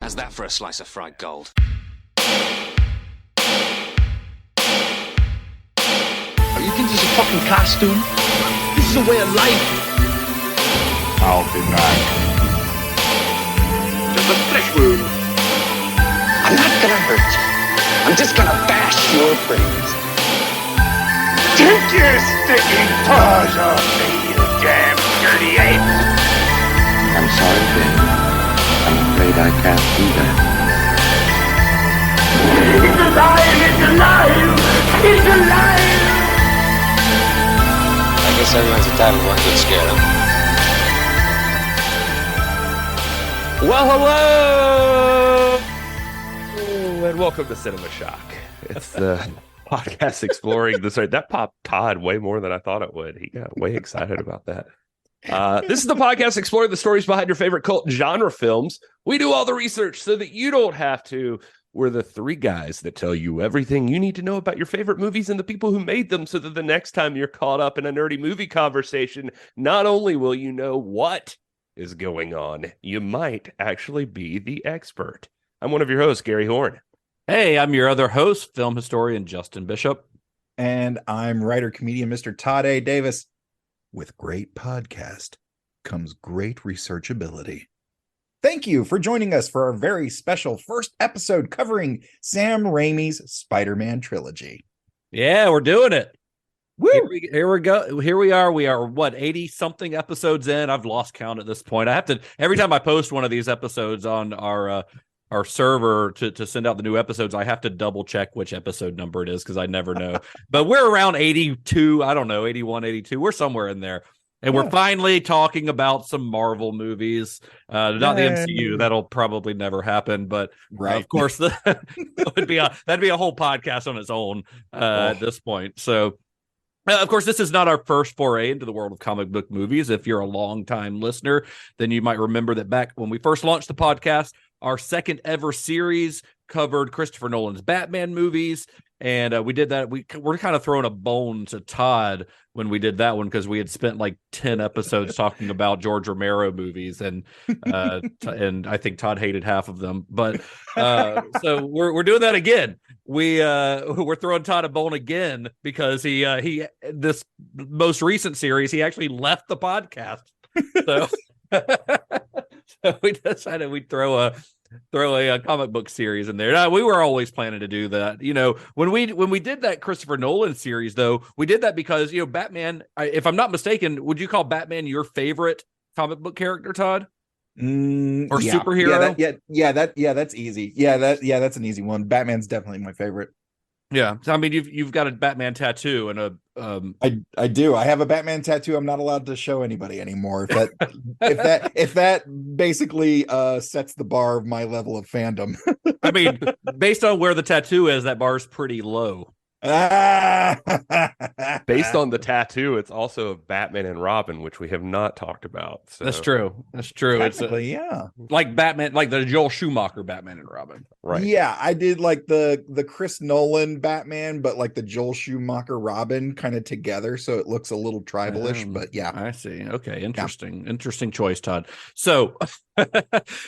How's that for a slice of fried gold? You think this is a fucking costume? This is a way of life. I'll be back. Just a flesh wound. I'm not gonna hurt you. I'm just gonna bash your brains. Take your sticking paws off me, you damn dirty ape! I'm sorry, Ben. I'm afraid I can't do that. It's alive! It's alive! It's alive! I guess everyone's entitled to one good scare, huh? Well, hello, and welcome to Cinema Shock. It's the podcast exploring the story. That popped Todd way more than I thought it would. He got way excited about that. This is the podcast exploring the stories behind your favorite cult genre films. We do all the research so that you don't have to. We're the three guys that tell you everything you need to know about your favorite movies and the people who made them, so that the next time you're caught up in a nerdy movie conversation, not only will you know what is going on, you might actually be the expert. I'm one of your hosts, Gary Horne. Hey, I'm your other host, film historian Justin Bishop. And I'm writer-comedian Mr. Todd A. Davis. With great podcast comes great researchability. Thank you for joining us for our very special first episode covering Sam Raimi's Spider-Man trilogy. Yeah, we're doing it. Woo! Here we go. Here we are. We are, 80-something episodes in? I've lost count at this point. I have to, every time I post one of these episodes on our server to send out the new episodes, I have to double check which episode number it is because I never know. But we're around 82, I don't know, 81, 82. We're somewhere in there. And we're finally talking about some Marvel movies, not the MCU. That'll probably never happen. But of course, that'd be a whole podcast on its own at this point. So, of course, this is not our first foray into the world of comic book movies. If you're a longtime listener, then you might remember that back when we first launched the podcast, our second ever series covered Christopher Nolan's Batman movies. And we did that. We're kind of throwing a bone to Todd when we did that one because we had spent like 10 episodes talking about George Romero movies, and and I think Todd hated half of them. But so we're doing that again. We're throwing Todd a bone again because he this most recent series he actually left the podcast. So, so we decided we'd throw a comic book series in there. Now, we were always planning to do that. You know, when we did that Christopher Nolan series, though, we did that because, you know, Batman, if I'm not mistaken, would you call Batman your favorite comic book character, Todd? Or superhero? That's easy. That's an easy one. Batman's definitely my favorite. Yeah. So, I mean, you've got a Batman tattoo and a I do. I have a Batman tattoo. I'm not allowed to show anybody anymore. If that basically sets the bar of my level of fandom. I mean, based on where the tattoo is, that bar is pretty low. Based on the tattoo, it's also Batman and Robin, which we have not talked about. So. That's true. It's like Batman, like the Joel Schumacher Batman and Robin. Right. Yeah, I did like the Chris Nolan Batman, but like the Joel Schumacher Robin kind of together, so it looks a little tribal-ish. But yeah, I see. Okay, interesting choice, Todd. So,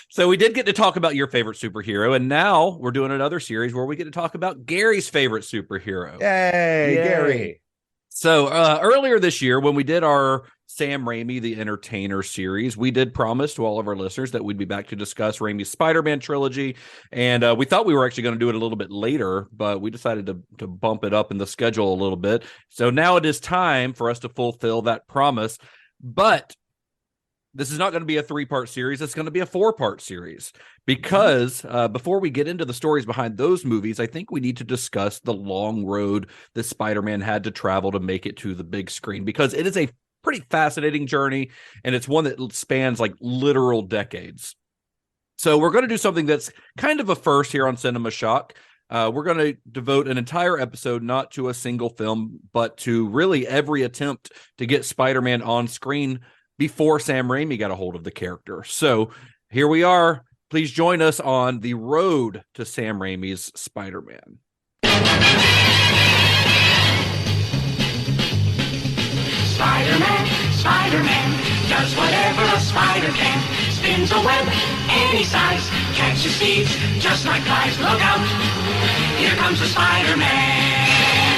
so we did get to talk about your favorite superhero, and now we're doing another series where we get to talk about Gary's favorite superhero. Yay, Gary. So earlier this year, when we did our Sam Raimi, the Entertainer series, we did promise to all of our listeners that we'd be back to discuss Raimi's Spider-Man trilogy. And we thought we were actually going to do it a little bit later, but we decided to bump it up in the schedule a little bit. So now it is time for us to fulfill that promise. But this is not going to be a 3-part series. It's going to be a 4-part series because before we get into the stories behind those movies, I think we need to discuss the long road that Spider-Man had to travel to make it to the big screen, because it is a pretty fascinating journey, and it's one that spans like literal decades. So we're going to do something that's kind of a first here on Cinema Shock. We're going to devote an entire episode not to a single film, but to really every attempt to get Spider-Man on screen before Sam Raimi got a hold of the character. So here we are. Please join us on the road to Sam Raimi's Spider-Man. Spider-Man, Spider-Man, does whatever a spider can. Spins a web any size, catches thieves just like flies. Look out, here comes the Spider-Man.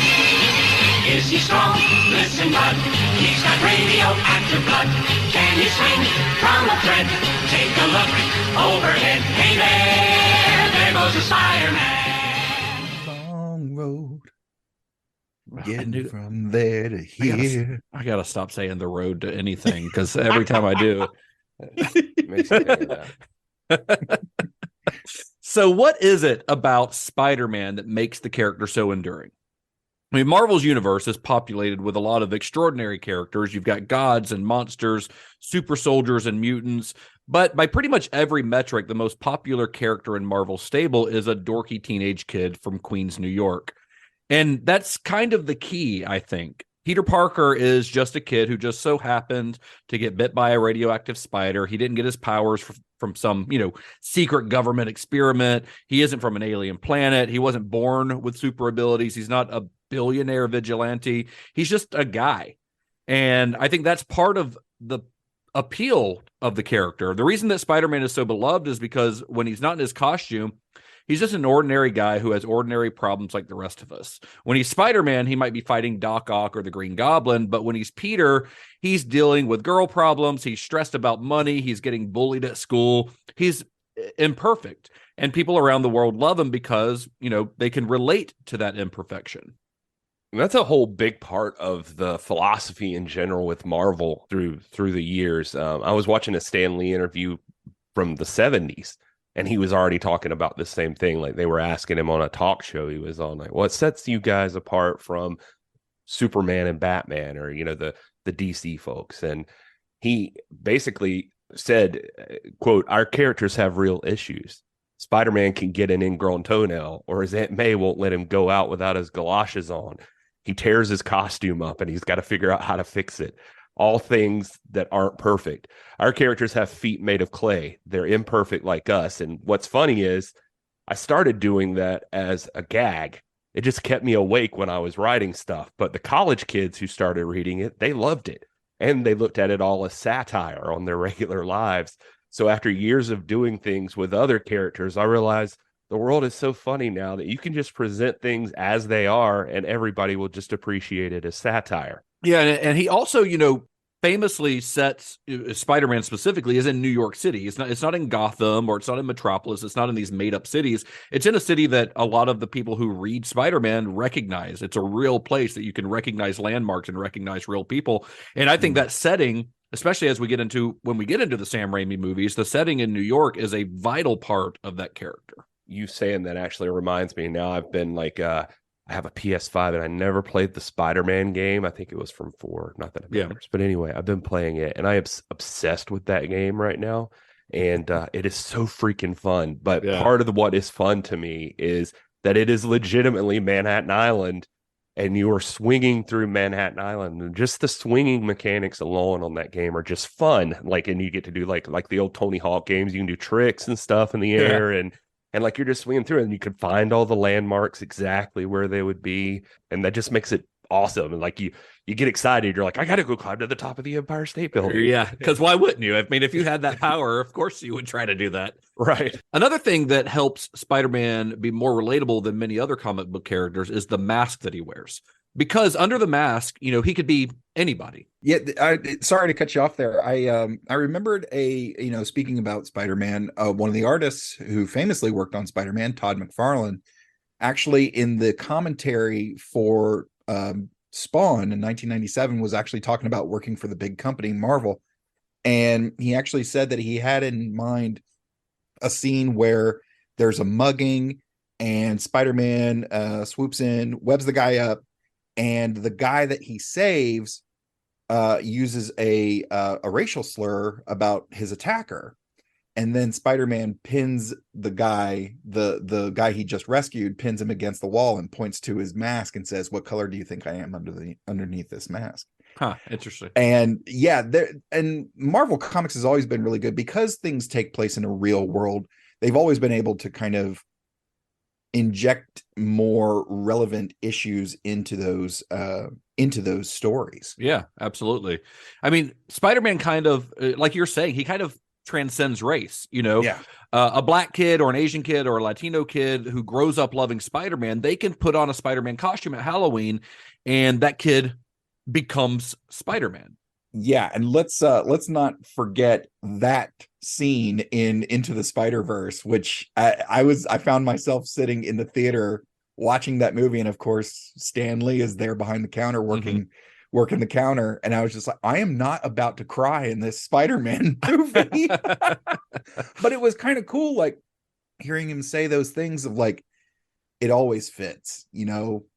Is he strong? Listen, bud, he's got radioactive blood. Can he swing from a thread? Take a look overhead. Hey there goes the Spider-Man. Long road. Getting from there to here. I gotta stop saying the road to anything, because every time I do, it makes me think of that. So what is it about Spider-Man that makes the character so enduring? I mean, Marvel's universe is populated with a lot of extraordinary characters. You've got gods and monsters, super soldiers and mutants. But by pretty much every metric, the most popular character in Marvel's stable is a dorky teenage kid from Queens, New York. And that's kind of the key, I think. Peter Parker is just a kid who just so happened to get bit by a radioactive spider. He didn't get his powers from some, secret government experiment. He isn't from an alien planet. He wasn't born with super abilities. He's not a billionaire vigilante. He's just a guy. And I think that's part of the appeal of the character. The reason that Spider-Man is so beloved is because when he's not in his costume, he's just an ordinary guy who has ordinary problems like the rest of us. When he's Spider-Man, he might be fighting Doc Ock or the Green Goblin, but when he's Peter, he's dealing with girl problems, he's stressed about money, he's getting bullied at school, he's imperfect. And people around the world love him because, they can relate to that imperfection. And that's a whole big part of the philosophy in general with Marvel through the years. I was watching a Stan Lee interview from the 70s, and he was already talking about the same thing. Like, they were asking him on a talk show he was on, like, what sets you guys apart from Superman and Batman, or, the DC folks? And he basically said, quote, "Our characters have real issues. Spider-Man can get an ingrown toenail, or his Aunt May won't let him go out without his galoshes on. He tears his costume up and he's got to figure out how to fix it. All things that aren't perfect. Our characters have feet made of clay. They're imperfect like us." And what's funny is I started doing that as a gag. It just kept me awake when I was writing stuff. But the college kids who started reading it, they loved it. And they looked at it all as satire on their regular lives. So after years of doing things with other characters, I realized the world is so funny now that you can just present things as they are and everybody will just appreciate it as satire. Yeah, and he also, famously sets Spider-Man specifically is in New York City. It's not in Gotham, or it's not in Metropolis. It's not in these made up cities. It's in a city that a lot of the people who read Spider-Man recognize. It's a real place that you can recognize landmarks and recognize real people. And I think that setting, especially as when we get into the Sam Raimi movies, the setting in New York is a vital part of that character. You saying that actually reminds me, now I've been like, I have a PS5 and I never played the Spider-Man game. I think it was from 4, not that it matters. But anyway, I've been playing it and I am obsessed with that game right now. And it is so freaking fun. But part of what is fun to me is that it is legitimately Manhattan Island and you are swinging through Manhattan Island. And just the swinging mechanics alone on that game are just fun. Like, and you get to do like the old Tony Hawk games. You can do tricks and stuff in the air and like you're just swinging through and you can find all the landmarks exactly where they would be. And that just makes it awesome. And like you get excited. You're like, I got to go climb to the top of the Empire State Building. Yeah, because why wouldn't you? I mean, if you had that power, of course you would try to do that. Right. Another thing that helps Spider-Man be more relatable than many other comic book characters is the mask that he wears. Because under the mask, he could be anybody. Yeah, sorry to cut you off there. I remembered speaking about Spider-Man, one of the artists who famously worked on Spider-Man, Todd McFarlane, actually in the commentary for Spawn in 1997 was actually talking about working for the big company Marvel. And he actually said that he had in mind a scene where there's a mugging and Spider-Man swoops in, webs the guy up, and the guy that he saves uses a racial slur about his attacker. And then Spider-Man pins the guy, the guy he just rescued, pins him against the wall and points to his mask and says, "What color do you think I am underneath this mask?" Huh, interesting. And and Marvel Comics has always been really good because things take place in a real world. They've always been able to kind of inject more relevant issues into those stories. Yeah, absolutely. I mean, Spider-Man kind of, like you're saying, he kind of transcends race. Yeah. A black kid or an Asian kid or a Latino kid who grows up loving Spider-Man, they can put on a Spider-Man costume at Halloween, and that kid becomes Spider-Man. Yeah, and let's not forget that scene in Into the Spider-Verse, which I found myself sitting in the theater watching that movie, and of course Stan Lee is there behind the counter working the counter, and I was just like, I am not about to cry in this Spider-Man movie. But it was kind of cool, like hearing him say those things of like, it always fits,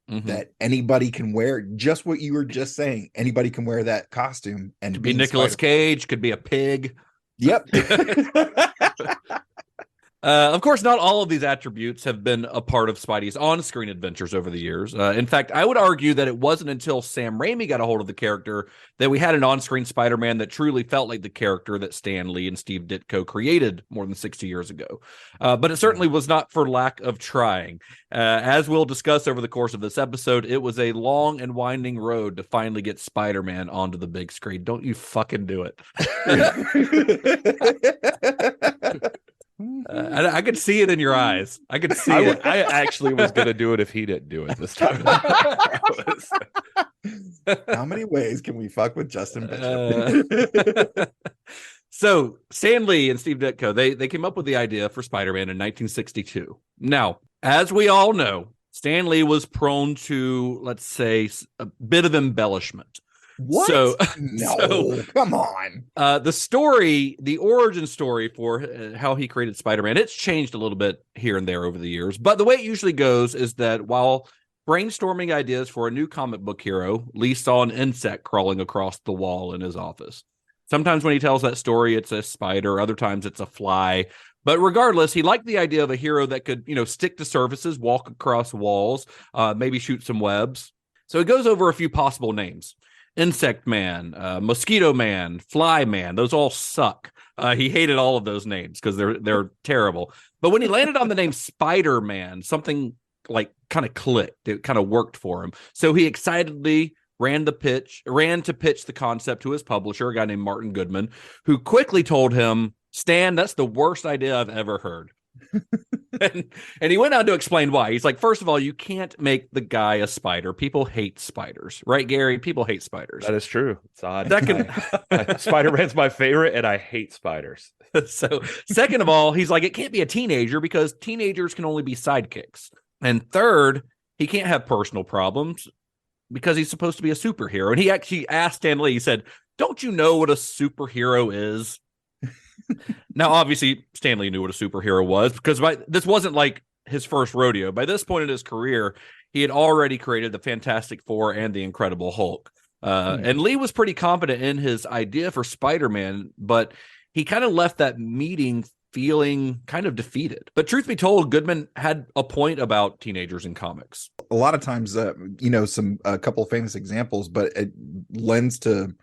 that anybody can wear, just what you were just saying. Anybody can wear that costume and could be Nicolas Cage, could be a pig. Yep. Of course, not all of these attributes have been a part of Spidey's on-screen adventures over the years. In fact, I would argue that it wasn't until Sam Raimi got a hold of the character that we had an on-screen Spider-Man that truly felt like the character that Stan Lee and Steve Ditko created more than 60 years ago. But it certainly was not for lack of trying. As we'll discuss over the course of this episode, it was a long and winding road to finally get Spider-Man onto the big screen. Don't you fucking do it. I could see it in your eyes. I could see it. I actually was going to do it if he didn't do it this time. How many ways can we fuck with Justin Bishop? So Stan Lee and Steve Ditko, they came up with the idea for Spider-Man in 1962. Now, as we all know, Stan Lee was prone to, let's say, a bit of embellishment. What? Come on. The origin story for how he created Spider-Man, it's changed a little bit here and there over the years. But the way it usually goes is that while brainstorming ideas for a new comic book hero, Lee saw an insect crawling across the wall in his office. Sometimes when he tells that story, it's a spider. Other times it's a fly. But regardless, he liked the idea of a hero that could, stick to surfaces, walk across walls, maybe shoot some webs. So he goes over a few possible names. Insect Man, Mosquito Man, Fly Man, those all suck. He hated all of those names because they're terrible. But when he landed on the name Spider-Man, something like kind of clicked. It kind of worked for him. So he excitedly ran to pitch the concept to his publisher, a guy named Martin Goodman, who quickly told him, Stan, that's the worst idea I've ever heard. and he went on to explain why. He's like, first of all, you can't make the guy a spider. People hate spiders, right, Gary? People hate spiders. That is true. It's odd. Second, Spider-Man's my favorite, and I hate spiders. So, second of all, he's like, it can't be a teenager because teenagers can only be sidekicks. And third, he can't have personal problems because he's supposed to be a superhero. And he actually asked Stan Lee, he said, don't you know what a superhero is? Now, obviously, Stan Lee knew what a superhero was because this wasn't like his first rodeo. By this point in his career, he had already created the Fantastic Four and the Incredible Hulk. And Lee was pretty confident in his idea for Spider-Man, but he kind of left that meeting feeling kind of defeated. But truth be told, Goodman had a point about teenagers in comics. A lot of times, a couple of famous examples, but it lends to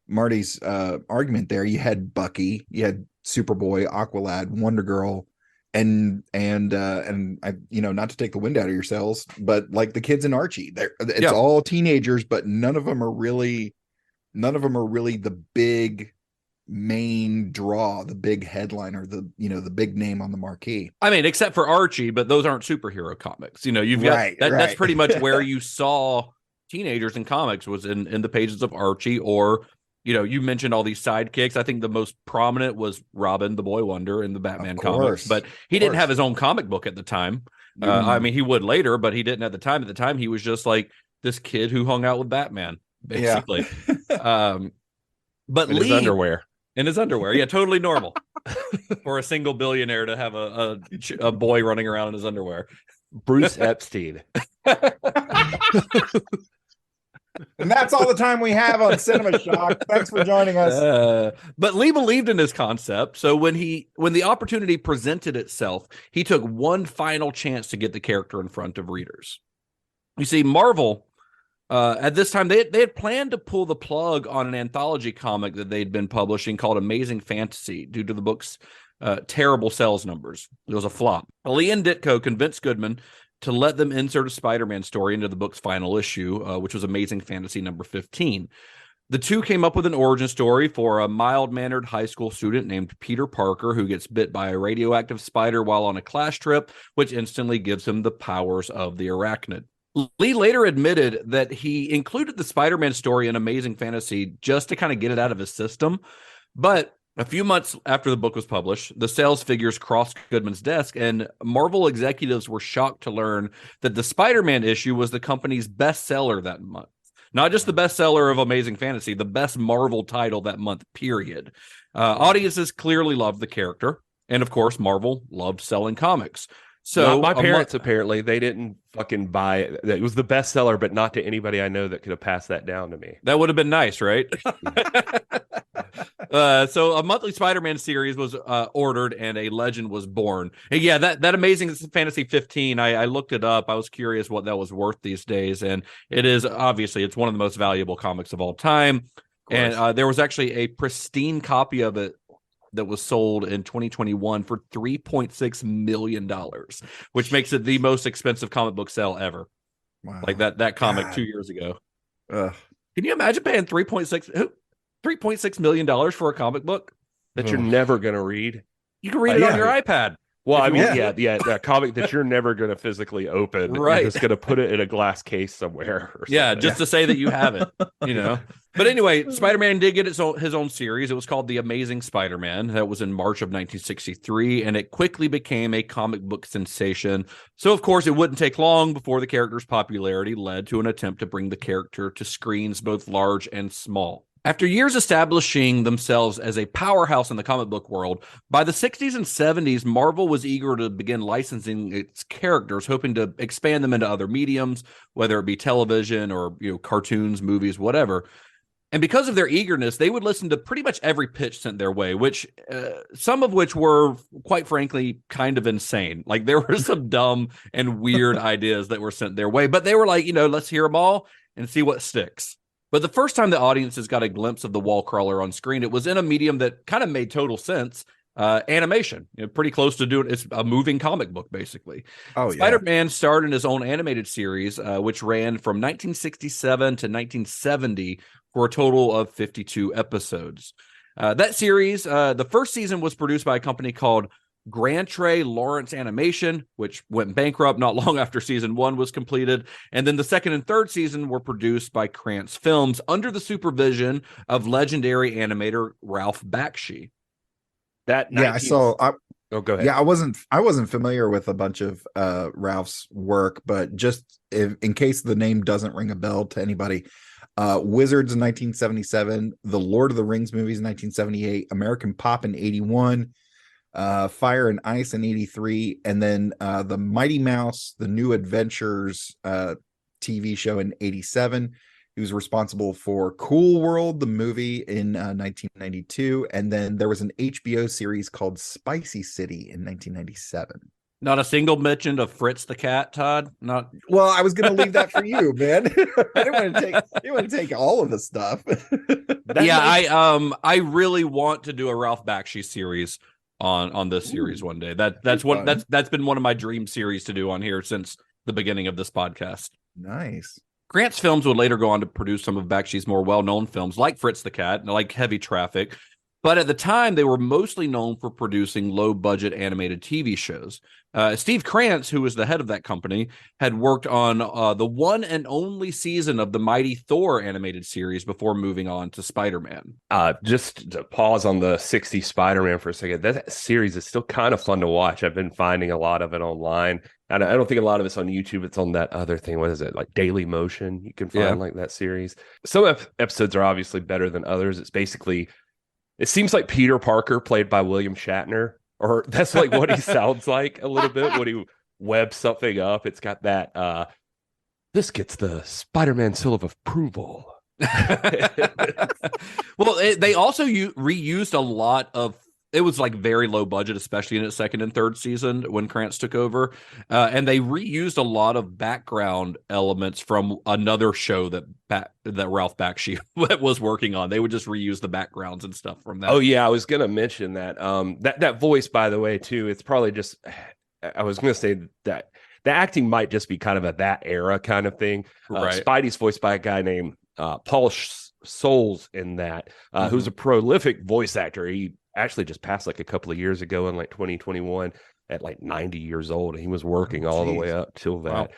Marty's argument there. You had Bucky, you had Superboy, Aqualad, Wonder Girl, and I, not to take the wind out of your sails, but like the kids in Archie, it's all teenagers, but none of them are really the big main draw, the big headliner, the big name on the marquee. I mean, except for Archie, but those aren't superhero comics. You've got right. That's pretty much where you saw teenagers in comics was in the pages of Archie, or you mentioned all these sidekicks. I think the most prominent was Robin, the Boy Wonder, in the Batman comics, but he didn't have his own comic book at the time. I mean, he would later, but he didn't at the time. At the time, he was just like this kid who hung out with Batman, basically. But in his underwear. In his underwear. Yeah, totally normal for a single billionaire to have a boy running around in his underwear. Bruce Epstein. And that's all the time we have on Cinema Shock. Thanks for joining us. But Lee believed in his concept. So when the opportunity presented itself, he took one final chance to get the character in front of readers. You see, Marvel, at this time, they had planned to pull the plug on an anthology comic that they'd been publishing called Amazing Fantasy due to the book's terrible sales numbers. It was a flop. Lee and Ditko convinced Goodman to let them insert a Spider-Man story into the book's final issue, which was Amazing Fantasy number 15. The two came up with an origin story for a mild-mannered high school student named Peter Parker who gets bit by a radioactive spider while on a class trip, which instantly gives him the powers of the arachnid. Lee later admitted that he included the Spider-Man story in Amazing Fantasy just to kind of get it out of his system. But a few months after the book was published, the sales figures crossed Goodman's desk, and Marvel executives were shocked to learn that the Spider-Man issue was the company's bestseller that month. Not just the bestseller of Amazing Fantasy, the best Marvel title that month, period. Audiences clearly loved the character. And of course, Marvel loved selling comics. So my parents, apparently, they didn't fucking buy it. It was the bestseller, but not to anybody I know that could have passed that down to me. That would have been nice, right? So a monthly Spider-Man series was ordered and a legend was born. And yeah, that Amazing Fantasy 15, I looked it up. I was curious what that was worth these days. And it is, obviously, it's one of the most valuable comics of all time. And there was actually a pristine copy of it that was sold in 2021 for $3.6 million, which makes it the most expensive comic book sale ever. Wow. Like that comic God. 2 years ago. Ugh. Can you imagine paying $3.6 million for a comic book that you're never going to read? You can read it on your iPad. Well, I mean, that comic that you're never going to physically open. Right. You're just going to put it in a glass case somewhere. Or yeah, just to say that you have it, you know. But anyway, Spider-Man did get his own series. It was called The Amazing Spider-Man. That was in March of 1963, and it quickly became a comic book sensation. So, of course, it wouldn't take long before the character's popularity led to an attempt to bring the character to screens both large and small. After years establishing themselves as a powerhouse in the comic book world, by the 60s and 70s, Marvel was eager to begin licensing its characters, hoping to expand them into other mediums, whether it be television or cartoons, movies, whatever. And because of their eagerness, they would listen to pretty much every pitch sent their way, which some of which were, quite frankly, kind of insane. Like there were some dumb and weird ideas that were sent their way, but they were like, let's hear them all and see what sticks. But the first time the audiences got a glimpse of the wall crawler on screen, it was in a medium that kind of made total sense. Animation, pretty close to doing it's a moving comic book, basically. Spider-Man starred in his own animated series, which ran from 1967 to 1970 for a total of 52 episodes. That series, the first season was produced by a company called Grantray Lawrence Animation, which went bankrupt not long after season 1 was completed. And then the second and third season were produced by Krantz Films under the supervision of legendary animator Ralph Bakshi. Go ahead. Yeah, I wasn't familiar with a bunch of Ralph's work, but just in case the name doesn't ring a bell to anybody, Wizards in 1977, the Lord of the Rings movies in 1978, American Pop in 81, Fire and Ice in 83, and then the Mighty Mouse, the New Adventures TV show in 87. He was responsible for Cool World, the movie in 1992, and then there was an HBO series called Spicy City in 1997. Not a single mention of Fritz the cat, Todd. Not well. I was going to leave that for you, man. I didn't want to take all of the stuff. I really want to do a Ralph Bakshi series on this series one day. That's been one of my dream series to do on here since the beginning of this podcast. Nice. Krantz Films would later go on to produce some of Bakshi's more well-known films, like Fritz the Cat, like Heavy Traffic. But at the time, they were mostly known for producing low-budget animated TV shows. Steve Krantz, who was the head of that company, had worked on the one and only season of the Mighty Thor animated series before moving on to Spider-Man. Just to pause on the 60s Spider-Man for a second, that series is still kind of fun to watch. I've been finding a lot of it online. And I don't think a lot of it's on YouTube. It's on that other thing. What is it? Like Daily Motion. You can find like that series. Some episodes are obviously better than others. It seems like Peter Parker played by William Shatner, or that's like what he sounds like a little bit when he webs something up. It's got that, this gets the Spider-Man seal of approval. Well, they also reused a lot of it was like very low budget, especially in its second and third season when Krantz took over. And they reused a lot of background elements from another show that Ralph Bakshi was working on. They would just reuse the backgrounds and stuff from that. Oh yeah, I was gonna mention that. That voice, by the way, too. It's probably just. I was gonna say that the acting might just be kind of a that era kind of thing. Right. Spidey's voiced by a guy named Paul Souls in that, who's a prolific voice actor. He actually just passed like a couple of years ago in like 2021 at like 90 years old. And he was working all the way up till that. Wow.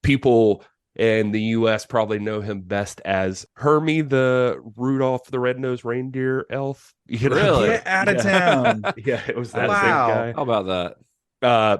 People in the U.S. probably know him best as Hermie, the Rudolph the Red-Nosed Reindeer elf. You know? Really? Get out of town. Yeah, it was that Wow. same guy. How about that?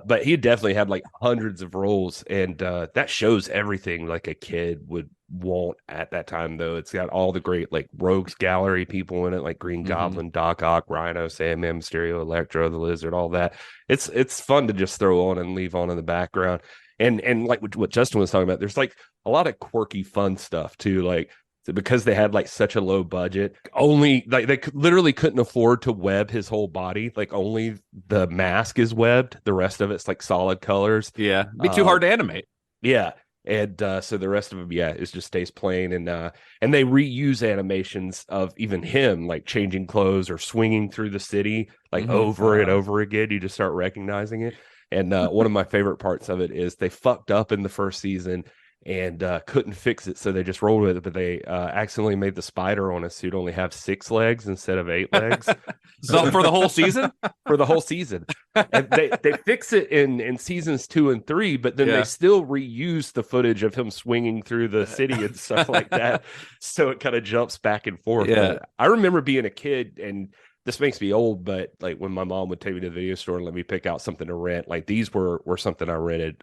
But he definitely had like hundreds of roles, and that shows everything like a kid would want at that time. Though it's got all the great like Rogues Gallery people in it, like Green Goblin, Doc Ock, Rhino, Sandman, Mysterio, Electro, the Lizard, all that. It's fun to just throw on and leave on in the background, and like what Justin was talking about. There's like a lot of quirky, fun stuff too, like. Because they had like such a low budget, only like they literally couldn't afford to web his whole body. Like only the mask is webbed, the rest of it's like solid colors. Yeah, be too hard to animate. Yeah, and so the rest of him, it just stays plain, and they reuse animations of even him like changing clothes or swinging through the city like over and over again. You just start recognizing it. And one of my favorite parts of it is they fucked up in the first season. And couldn't fix it, so they just rolled with it. But they accidentally made the spider on his suit only have 6 legs instead of 8 legs. So for the whole season? For the whole season. And they fix it in seasons 2 and 3, but then they still reuse the footage of him swinging through the city and stuff like that. So it kind of jumps back and forth. Yeah. But I remember being a kid, and this makes me old, but like when my mom would take me to the video store and let me pick out something to rent, like these were something I rented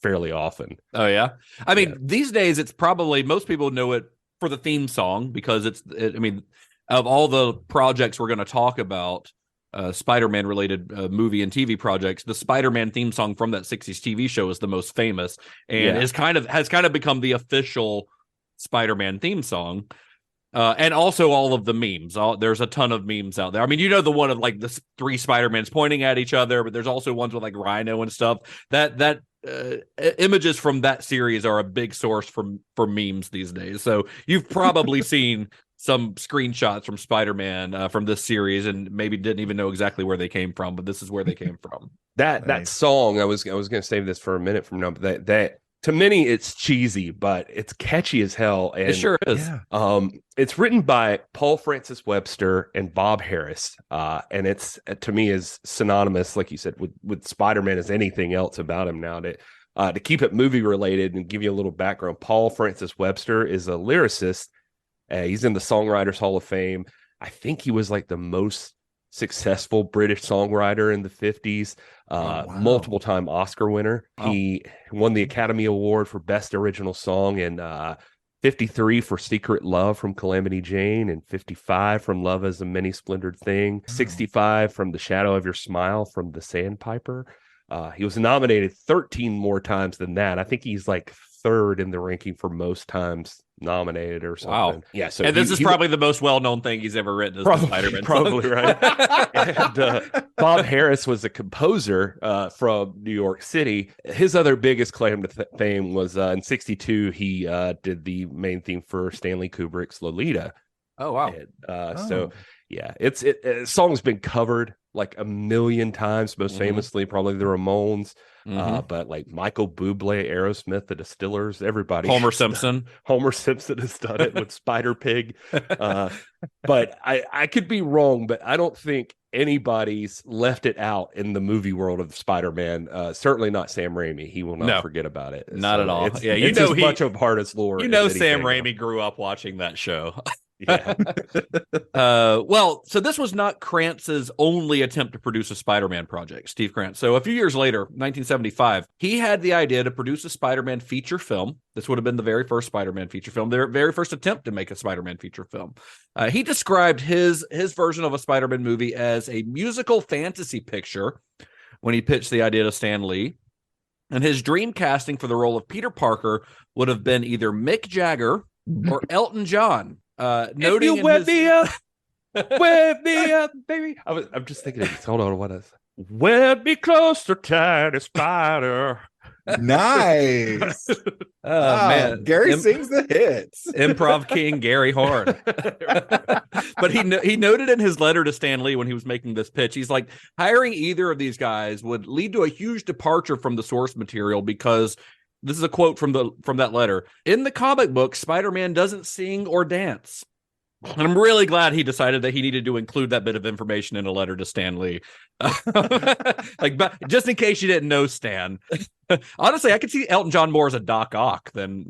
fairly often. Oh yeah, I mean these days it's probably most people know it for the theme song because I mean of all the projects we're going to talk about, Spider-Man related movie and TV projects, the Spider-Man theme song from that 60s TV show is the most famous and has kind of become the official Spider-Man theme song. And also all of the memes. There's a ton of memes out there. I mean, you know the one of like the 3 Spider-Mans pointing at each other, but there's also ones with like Rhino and stuff. That images from that series are a big source for memes these days. So you've probably seen some screenshots from Spider-Man from this series, and maybe didn't even know exactly where they came from, but this is where they came from. That song, I was going to save this for a minute from now, but that to many it's cheesy, but it's catchy as hell. And it sure is. It's written by Paul Francis Webster and Bob Harris, and it's to me is synonymous, like you said, with Spider-Man as anything else about him now. To keep it movie related and give you a little background, Paul Francis Webster is a lyricist. He's in the Songwriters Hall of Fame. I think he was like the most successful British songwriter in the 50s, multiple time Oscar winner. He won the Academy Award for Best Original Song in 53 for Secret Love from Calamity Jane, and 55 from Love is a Many Splendored Thing, 65 from The Shadow of Your Smile from The Sandpiper. He was nominated 13 more times than that. I think he's like 3rd in the ranking for most times nominated or something. Wow. Yeah. So and this is probably the most well-known thing he's ever written is the Spider-Man. Probably right. And Bob Harris was a composer from New York City. His other biggest claim to fame was in '62 he did the main theme for Stanley Kubrick's Lolita. Oh wow. And, so yeah, song's been covered like a million times, most famously probably the Ramones. But like Michael Bublé, Aerosmith, the Distillers, everybody. Homer Simpson has done it with Spider Pig. But I could be wrong, but I don't think anybody's left it out in the movie world of Spider-Man. Certainly not Sam Raimi. He will not forget about it. Not at all. Yeah, it's as much of part as lore. You know, Sam Raimi grew up watching that show. Yeah. Well, so this was not Krantz's only attempt to produce a Spider-Man project, Steve Krantz. So a few years later, 1975, he had the idea to produce a Spider-Man feature film. This would have been the very first Spider-Man feature film, their very first attempt to make a Spider-Man feature film. He described his version of a Spider-Man movie as a musical fantasy picture when he pitched the idea to Stan Lee. And his dream casting for the role of Peter Parker would have been either Mick Jagger or Elton John. Noting Wet me up, baby. I'm just thinking. Hold on, what is? Wet me close to tiny spider. Nice. Oh man, Gary sings the hits. Improv king Gary Horne. But he noted in his letter to Stan Lee when he was making this pitch, he's like, hiring either of these guys would lead to a huge departure from the source material because this is a quote from that letter. In the comic book, Spider-Man doesn't sing or dance. And I'm really glad he decided that he needed to include that bit of information in a letter to Stan Lee. Like, just in case you didn't know, Stan. Honestly, I could see Elton John more as a Doc Ock than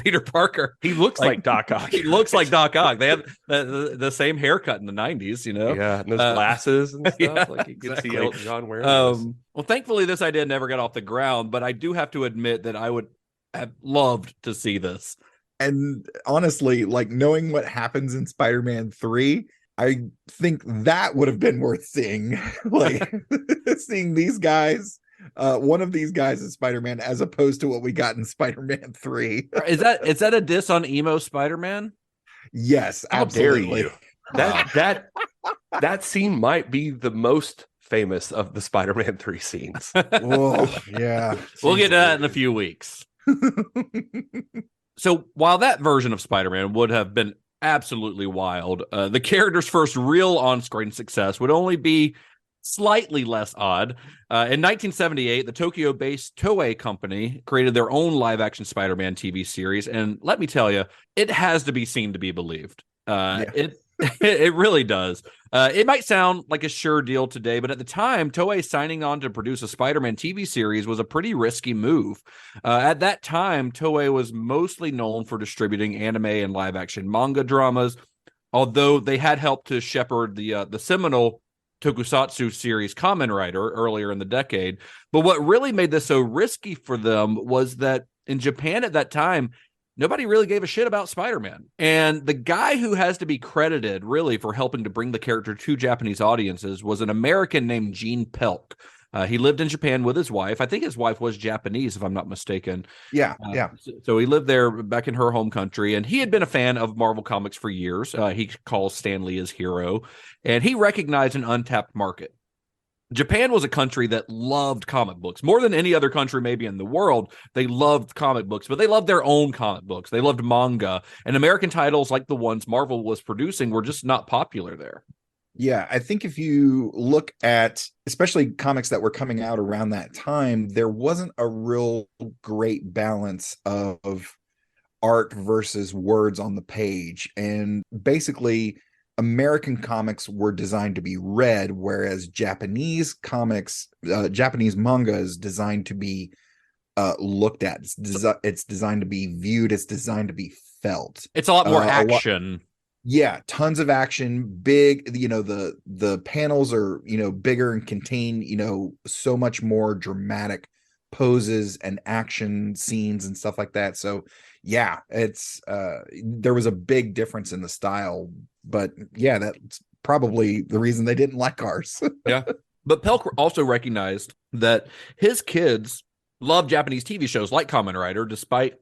Peter Parker. He looks like Doc Ock. He looks like Doc Ock. They have the same haircut in the 90s, you know? Yeah, and those glasses and stuff. Yeah, like you can see Elton John wearing well, thankfully, this idea never got off the ground, but I do have to admit that I would have loved to see this. And honestly, like knowing what happens in Spider-Man 3, I think that would have been worth seeing. Like seeing these guys, one of these guys is Spider-Man, as opposed to what we got in Spider-Man 3. Is that a diss on emo Spider-Man? Yes, How absolutely. dare you? That scene might be the most famous of the Spider-Man 3 scenes. Oh, yeah. We'll get to that in a few weeks. So while that version of Spider-Man would have been absolutely wild, the character's first real on-screen success would only be slightly less odd. In 1978, the Tokyo-based Toei company created their own live-action Spider-Man TV series, and let me tell you, it has to be seen to be believed. It really does. It might sound like a sure deal today, but at the time, Toei signing on to produce a Spider-Man TV series was a pretty risky move. At that time, Toei was mostly known for distributing anime and live-action manga dramas, although they had helped to shepherd the seminal tokusatsu series Kamen Rider earlier in the decade. But what really made this so risky for them was that in Japan at that time, nobody really gave a shit about Spider-Man. And the guy who has to be credited, really, for helping to bring the character to Japanese audiences was an American named Gene Pelk. He lived in Japan with his wife. I think his wife was Japanese, if I'm not mistaken. Yeah. So he lived there back in her home country, and he had been a fan of Marvel Comics for years. He calls Stan Lee his hero, and he recognized an untapped market. Japan was a country that loved comic books more than any other country maybe in the world. They loved comic books, but they loved their own comic books. They loved manga, and American titles like the ones Marvel was producing were just not popular there. Yeah, I think if you look at especially comics that were coming out around that time, there wasn't a real great balance of art versus words on the page. And basically, American comics were designed to be read, whereas Japanese comics, Japanese manga is designed to be looked at. It's designed to be viewed. It's designed to be felt. It's a lot more action. Yeah, tons of action, big, the panels are, bigger and contain, so much more dramatic poses and action scenes and stuff like that. So yeah, it's there was a big difference in the style, but yeah, that's probably the reason they didn't like ours. Yeah. But Pelk also recognized that his kids love Japanese TV shows like Kamen Rider, despite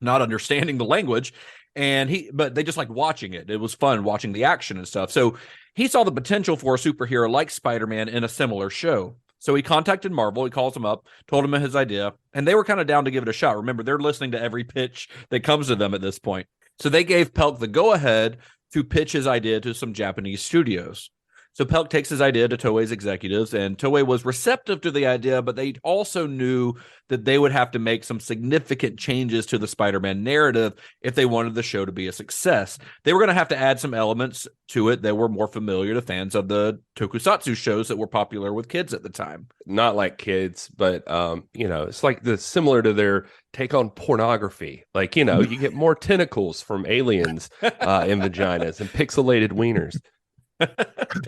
not understanding the language. But they just like watching it. It was fun watching the action and stuff. So he saw the potential for a superhero like Spider-Man in a similar show. So he contacted Marvel. He calls them up, told them his idea, and they were kind of down to give it a shot. Remember, they're listening to every pitch that comes to them at this point. So they gave Pelk the go-ahead to pitch his idea to some Japanese studios. So Pelk takes his idea to Toei's executives, and Toei was receptive to the idea, but they also knew that they would have to make some significant changes to the Spider-Man narrative if they wanted the show to be a success. They were going to have to add some elements to it that were more familiar to fans of the tokusatsu shows that were popular with kids at the time. Not like kids, but it's like similar to their take on pornography. Like, you get more tentacles from aliens in vaginas and pixelated wieners.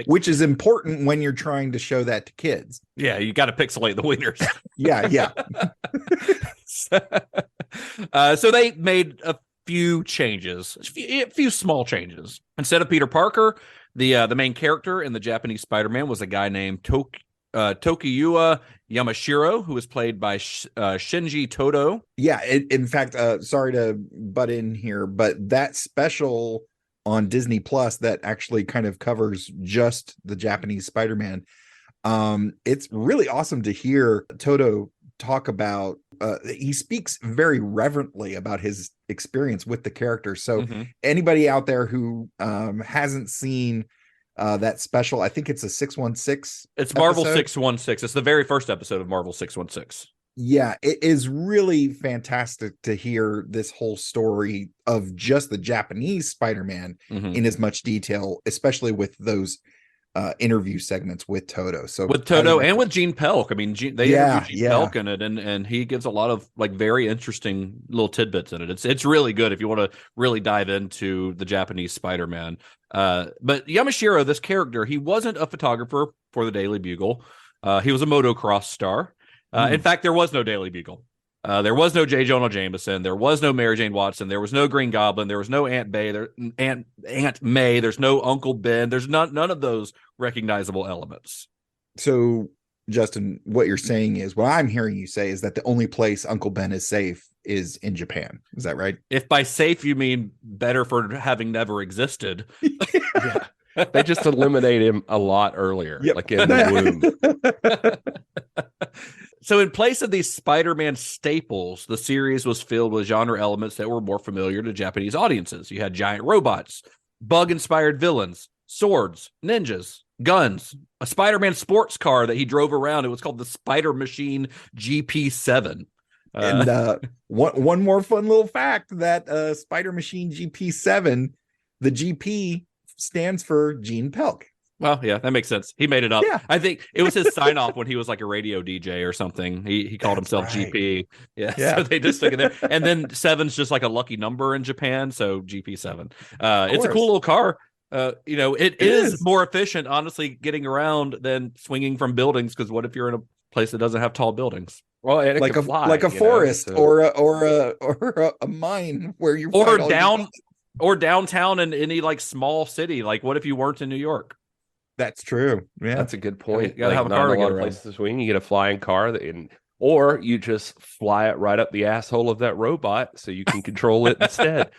Which is important when you're trying to show that to kids. Yeah, you got to pixelate the wieners. Yeah. So they made a few changes, a few small changes. Instead of Peter Parker, the main character in the Japanese Spider-Man was a guy named Tokiyuya Yamashiro, who was played by Shinji Todo. Yeah, in fact, sorry to butt in here, but that special on Disney Plus that actually kind of covers just the Japanese Spider-Man. It's really awesome to hear Toto talk about, he speaks very reverently about his experience with the character. So anybody out there who hasn't seen that special, I think it's a 616. It's Marvel 616. It's the very first episode of Marvel 616. Yeah, it is really fantastic to hear this whole story of just the Japanese Spider-Man in as much detail, especially with those interview segments with Toto. So with Toto and with Gene Pelk. I mean, they interview Gene Pelk in it, and he gives a lot of like very interesting little tidbits in it. It's really good if you want to really dive into the Japanese Spider-Man. But Yamashiro, this character, he wasn't a photographer for the Daily Bugle. He was a motocross star. In fact, there was no Daily Bugle. There was no J. Jonah Jameson. There was no Mary Jane Watson. There was no Green Goblin. There was no Aunt May. There's no Uncle Ben. There's none of those recognizable elements. So, Justin, what you're saying is, what I'm hearing you say is that the only place Uncle Ben is safe is in Japan. Is that right? If by safe you mean better for having never existed. Yeah. They just eliminate him a lot earlier, like in the womb. So in place of these Spider-Man staples, the series was filled with genre elements that were more familiar to Japanese audiences. You had giant robots, bug-inspired villains, swords, ninjas, guns, a Spider-Man sports car that he drove around. It was called the Spider Machine GP7. And one more fun little fact, that Spider Machine GP7, the GP stands for Gene Pelk. Well, yeah, that makes sense. He made it up. Yeah. I think it was his sign off when he was like a radio DJ or something. He called himself GP. Yeah. So they just took it there. And then 7's just like a lucky number in Japan. So GP7. It's a cool little car. It is more efficient, honestly, getting around than swinging from buildings. Because what if you're in a place that doesn't have tall buildings? Well, and like a forest or a mine where you or downtown in any like small city. Like what if you weren't in New York? That's true. Yeah, that's a good point. You gotta have a car to get around. Places to swing. You get a flying car, or you just fly it right up the asshole of that robot so you can control it instead.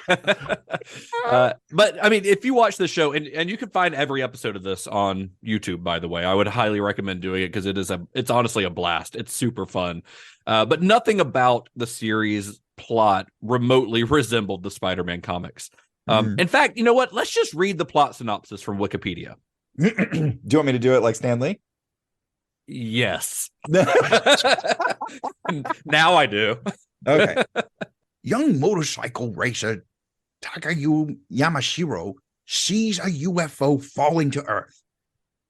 But I mean, if you watch the show, and you can find every episode of this on YouTube, by the way, I would highly recommend doing it because it's honestly a blast. It's super fun. But nothing about the series plot remotely resembled the Spider-Man comics. In fact, you know what? Let's just read the plot synopsis from Wikipedia. Do you want me to do it like Stan Lee? Yes. Now I do. Okay. Young motorcycle racer Takayu Yamashiro sees a UFO falling to Earth,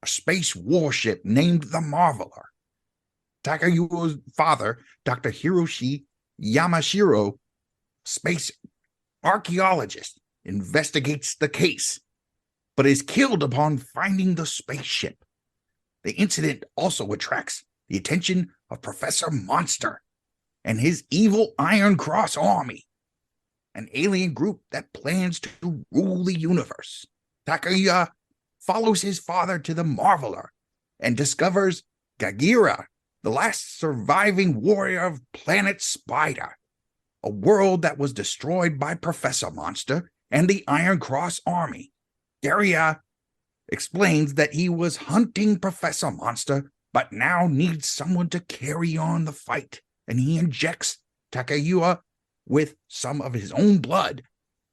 a space warship named the Marveler. Takayu's father, Dr. Hiroshi Yamashiro, space archaeologist, investigates the case, but is killed upon finding the spaceship. The incident also attracts the attention of Professor Monster and his evil Iron Cross army, an alien group that plans to rule the universe. Takaya follows his father to the Marveler and discovers Gagira, the last surviving warrior of planet Spider, a world that was destroyed by Professor Monster and the Iron Cross army. Garia explains that he was hunting Professor Monster, but now needs someone to carry on the fight, and he injects Takayua with some of his own blood.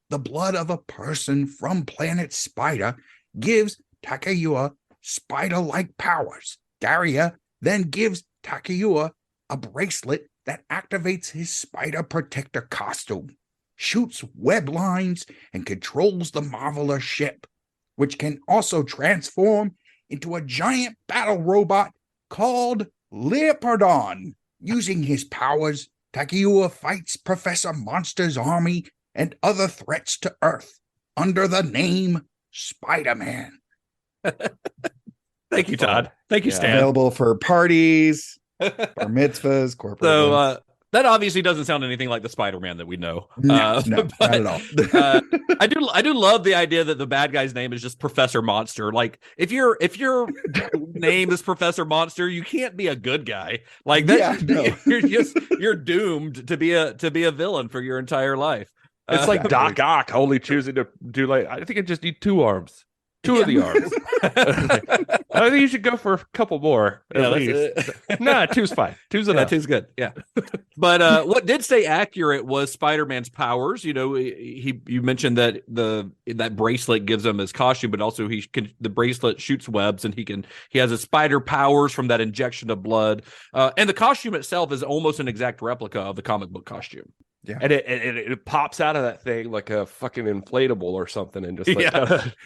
The blood of a person from planet Spider gives Takayua spider-like powers. Garia then gives Takayua a bracelet that activates his spider protector costume, shoots web lines, and controls the Marveler ship, which can also transform into a giant battle robot called Leopardon. Using his powers, Takayua fights Professor Monster's army and other threats to Earth under the name Spider-Man. Thank you, Todd. Thank you, Stan. Available for parties, bar mitzvahs, corporate events. That obviously doesn't sound anything like the Spider-Man that we know. No, not at all. I do love the idea that the bad guy's name is just Professor Monster. Like if your name is Professor Monster, you can't be a good guy. Like that, you're doomed to be a villain for your entire life. It's like Doc Ock only choosing to do like, I think I just need 2 arms. 2 of the arms. I think you should go for a couple more at least. Nah, 2's fine. 2's enough. Yeah, 2's good. Yeah. But what did stay accurate was Spider-Man's powers. You know, you mentioned that that bracelet gives him his costume, but also the bracelet shoots webs, and he has his spider powers from that injection of blood. And the costume itself is almost an exact replica of the comic book costume. Yeah, and it pops out of that thing like a fucking inflatable or something, and just like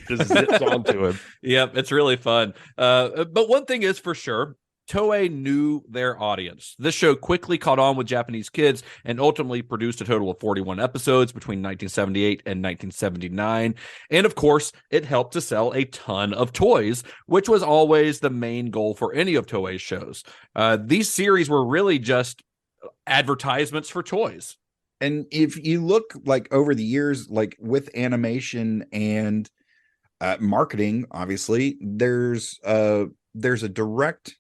just zips onto him. Yep, it's really fun. But one thing is for sure, Toei knew their audience. This show quickly caught on with Japanese kids and ultimately produced a total of 41 episodes between 1978 and 1979. And of course, it helped to sell a ton of toys, which was always the main goal for any of Toei's shows. These series were really just advertisements for toys. And if you look like over the years, like with animation and marketing, obviously there's a direct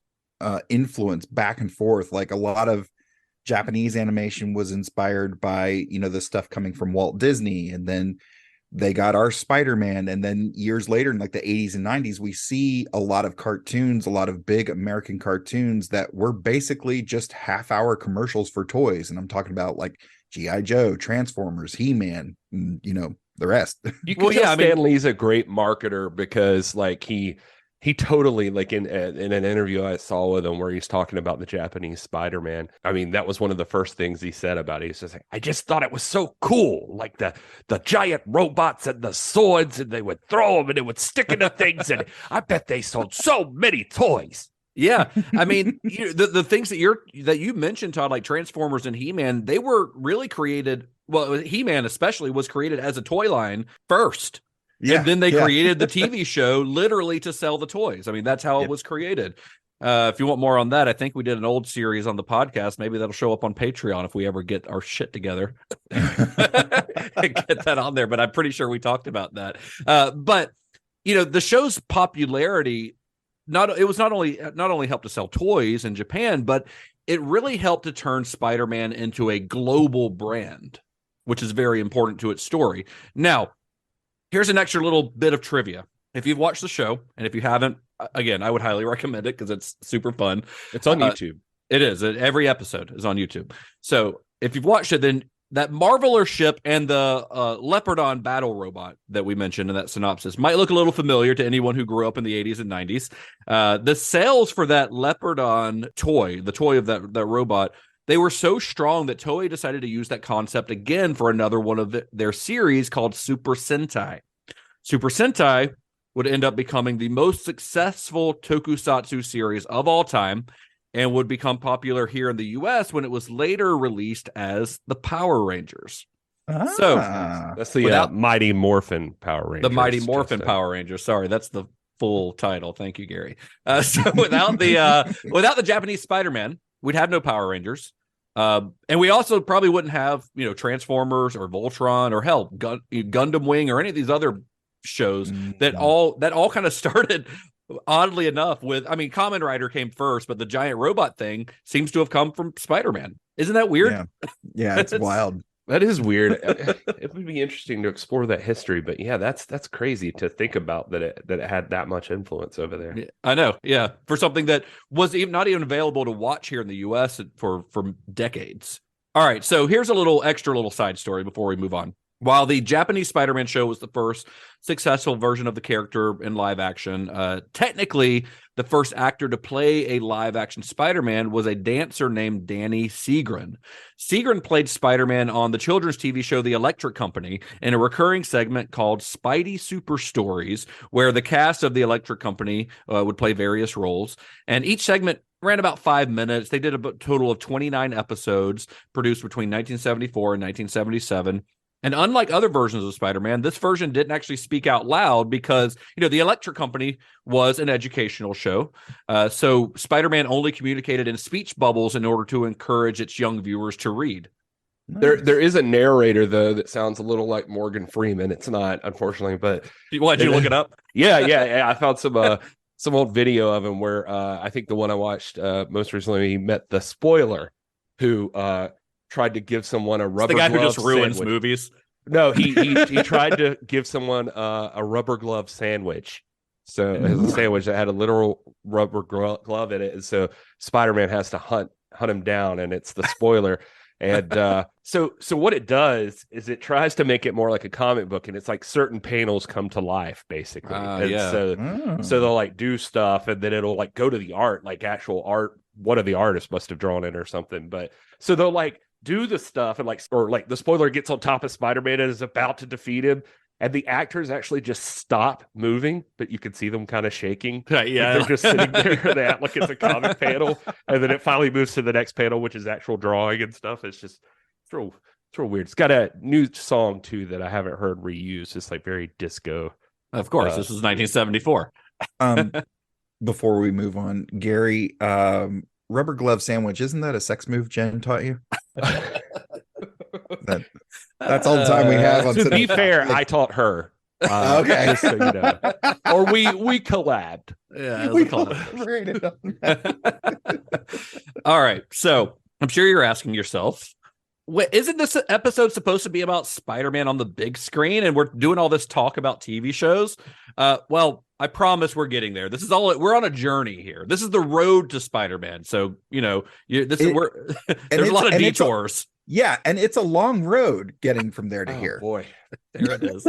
influence back and forth. Like a lot of Japanese animation was inspired by, the stuff coming from Walt Disney, and then they got our Spider-Man. And then years later in like the 80s and 90s, we see a lot of cartoons, a lot of big American cartoons that were basically just half-hour commercials for toys. And I'm talking about like G.I. Joe, Transformers, He-Man, the rest. You can tell Stan Lee's a great marketer because like he totally, like in an interview I saw with him where he's talking about the Japanese Spider-Man. I mean, that was one of the first things he said about it. He's just like, I just thought it was so cool. Like the giant robots and the swords, and they would throw them and it would stick into things. And I bet they sold so many toys. Yeah, I mean, the things that you mentioned, Todd, like Transformers and He-Man, they were really created. Well, He-Man especially was created as a toy line first, and then they created the TV show literally to sell the toys. I mean, that's how it was created. If you want more on that, I think we did an old series on the podcast. Maybe that'll show up on Patreon if we ever get our shit together. Get that on there, but I'm pretty sure we talked about that. But the show's popularity. Not only helped to sell toys in Japan, but it really helped to turn Spider-Man into a global brand, which is very important to its story. Now, here's an extra little bit of trivia. If you've watched the show, and if you haven't, again, I would highly recommend it because it's super fun. It's on YouTube. It is. Every episode is on YouTube. So if you've watched it, then that Marveler ship and the Leopardon battle robot that we mentioned in that synopsis might look a little familiar to anyone who grew up in the 80s and 90s. The sales for that Leopardon toy, the toy of that robot, they were so strong that Toei decided to use that concept again for another one of their series called Super Sentai. Super Sentai would end up becoming the most successful tokusatsu series of all time, and would become popular here in the U.S. when it was later released as the Power Rangers. So that's the Mighty Morphin Power Rangers. The Mighty Morphin Power Rangers. Sorry, that's the full title. Thank you, Gary. So without the Japanese Spider-Man, we'd have no Power Rangers. And we also probably wouldn't have, Transformers or Voltron or hell, Gundam Wing or any of these other shows that all kind of started. Oddly enough, Kamen Rider came first, but the giant robot thing seems to have come from Spider-Man. Isn't that weird? Yeah, it's wild. That is weird. It would be interesting to explore that history, but yeah, that's crazy to think about that it had that much influence over there. Yeah, I know. Yeah, for something that was not even available to watch here in the U.S. for decades. All right, so here's a little side story before we move on. While the Japanese Spider-Man show was the first successful version of the character in live action, technically the first actor to play a live action Spider-Man was a dancer named Danny Seagren. Seagren played Spider-Man on the children's TV show The Electric Company in a recurring segment called Spidey Super Stories, where the cast of The Electric Company would play various roles. And each segment ran about 5 minutes. They did a total of 29 episodes produced between 1974 and 1977. And unlike other versions of Spider-Man, this version didn't actually speak out loud because, the Electric Company was an educational show. So Spider-Man only communicated in speech bubbles in order to encourage its young viewers to read. Nice. There is a narrator, though, that sounds a little like Morgan Freeman. It's not, unfortunately, but... Did you look it up? Yeah. I found some old video of him where I think the one I watched most recently, he met the spoiler who... tried to give someone a rubber glove the guy who just ruins sandwich. movies. No, he tried to give someone a rubber glove sandwich. So it was a sandwich that had a literal rubber glove in it, and so Spider-Man has to hunt him down, and it's the spoiler. And so what it does is it tries to make it more like a comic book, and it's like certain panels come to life, basically. So they'll like do stuff, and then it'll like go to the art, like actual art. One of the artists must have drawn it or something. But so they'll like do the stuff, and like the spoiler gets on top of Spider-Man and is about to defeat him. And the actors actually just stop moving, but you can see them kind of shaking. Yeah. They're just sitting there. They act like it's a comic panel. And then it finally moves to the next panel, which is actual drawing and stuff. It's real weird. It's got a new song, too, that I haven't heard reused. It's like very disco. Of course, this was 1974. Before we move on, Gary, rubber glove sandwich, isn't that a sex move Jen taught you? That's all the time we have on to be fair, I taught her. Okay. Just so you know. Or we collabed. Yeah, We collaborated on that. All right. So I'm sure you're asking yourself, isn't this episode supposed to be about Spider-Man on the big screen? And we're doing all this talk about TV shows. Well, I promise we're getting there. This is we're on a journey here. This is the road to Spider-Man. So, there's a lot of detours. Yeah, and it's a long road getting from there to here. Boy, there it is.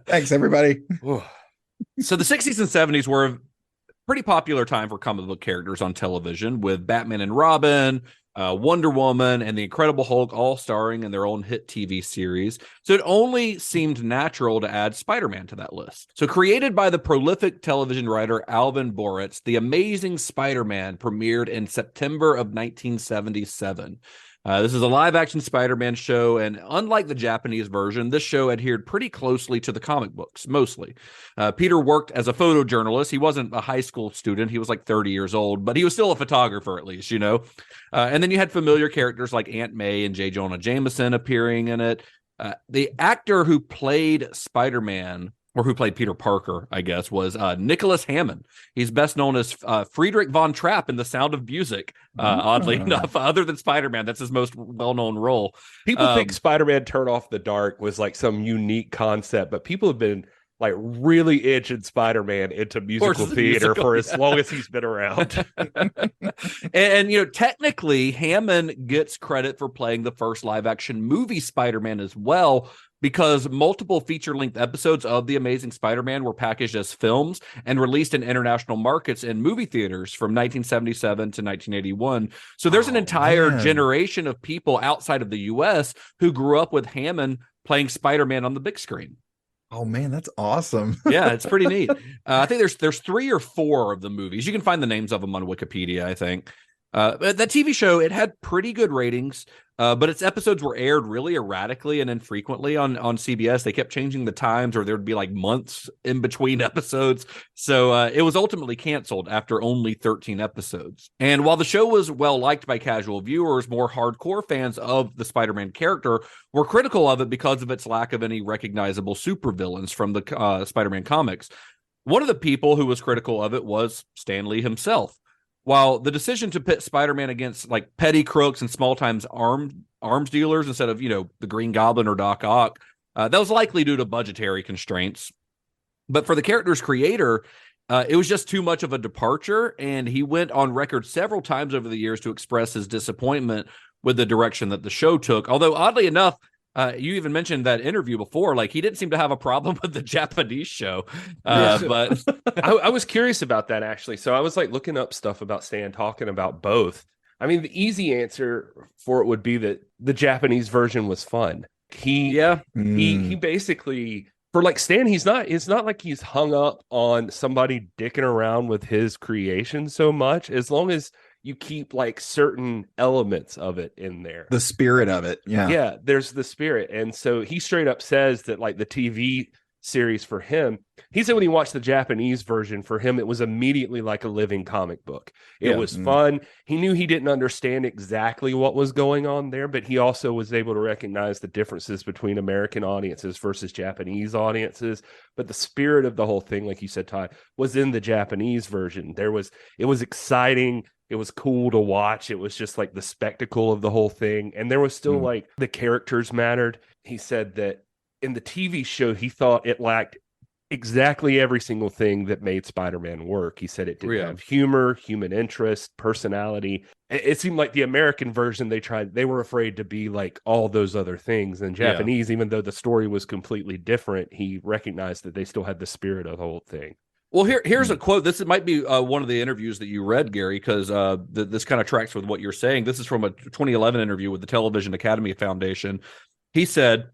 Thanks, everybody. So the 60s and 70s were a pretty popular time for comic book characters on television, with Batman and Robin, Wonder Woman, and the Incredible Hulk all starring in their own hit TV series. So it only seemed natural to add Spider-Man to that list. So created by the prolific television writer Alvin Boritz, The Amazing Spider-Man premiered in September of 1977. This is a live-action Spider-Man show, and unlike the Japanese version, this show adhered pretty closely to the comic books, mostly. Peter worked as a photojournalist. He wasn't a high school student. He was like 30 years old, but he was still a photographer, at least, And then you had familiar characters like Aunt May and J. Jonah Jameson appearing in it. The actor who played Spider-Man, or who played Peter Parker, I guess, was Nicholas Hammond. He's best known as Friedrich von Trapp in The Sound of Music, oddly enough. Other than Spider-Man, that's his most well-known role. People think Spider-Man Turn Off the Dark was like some unique concept, but people have been like really itching Spider-Man into musical theater for as long as he's been around. and technically, Hammond gets credit for playing the first live-action movie Spider-Man as well, because multiple feature-length episodes of The Amazing Spider-Man were packaged as films and released in international markets and movie theaters from 1977 to 1981. So there's an entire generation of people outside of the U.S. who grew up with Hammond playing Spider-Man on the big screen. Oh man, that's awesome. Yeah, it's pretty neat. I think there's 3 or 4 of the movies. You can find the names of them on Wikipedia, I think. That TV show, it had pretty good ratings, but its episodes were aired really erratically and infrequently on CBS. They kept changing the times, or there'd be like months in between episodes. So it was ultimately canceled after only 13 episodes. And while the show was well liked by casual viewers, more hardcore fans of the Spider-Man character were critical of it because of its lack of any recognizable supervillains from the Spider-Man comics. One of the people who was critical of it was Stan Lee himself. While the decision to pit Spider-Man against like petty crooks and small-time arms dealers instead of, the Green Goblin or Doc Ock, that was likely due to budgetary constraints. But for the character's creator, it was just too much of a departure, and he went on record several times over the years to express his disappointment with the direction that the show took. Although, oddly enough, you even mentioned that interview before, like he didn't seem to have a problem with the Japanese show. But I was curious about that, actually. So I was like looking up stuff about Stan talking about both. I mean, the easy answer for it would be that the Japanese version was fun. He basically, for like Stan, it's not like he's hung up on somebody dicking around with his creation so much, as long as you keep like certain elements of it in there. The spirit of it. Yeah. Yeah, there's the spirit. And so he straight up says that like the TV series for him, he said when he watched the Japanese version, for him, it was immediately like a living comic book. It was fun. He knew he didn't understand exactly what was going on there, but he also was able to recognize the differences between American audiences versus Japanese audiences. But the spirit of the whole thing, like you said, Todd, was in the Japanese version. It was exciting. It was cool to watch. It was just like the spectacle of the whole thing. And there was still like the characters mattered. He said that in the TV show, he thought it lacked exactly every single thing that made Spider-Man work. He said it didn't have humor, human interest, personality. It seemed like the American version, they were afraid to be like all those other things. And Japanese, even though the story was completely different, he recognized that they still had the spirit of the whole thing. Well, here's a quote. This might be one of the interviews that you read, Gary, because this kind of tracks with what you're saying. This is from a 2011 interview with the Television Academy Foundation. He said,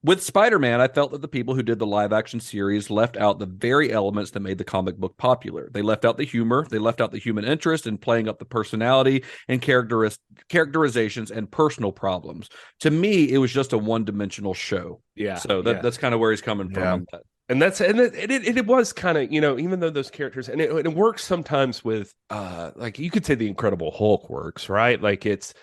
with Spider-Man, I felt that the people who did the live-action series left out the very elements that made the comic book popular. They left out the humor. They left out the human interest in playing up the personality and characterizations and personal problems. To me, it was just a one-dimensional show. Yeah. So that's kind of where he's coming from. And it was kind of, even though those characters, and it works sometimes with, like you could say the Incredible Hulk works, right? Like it's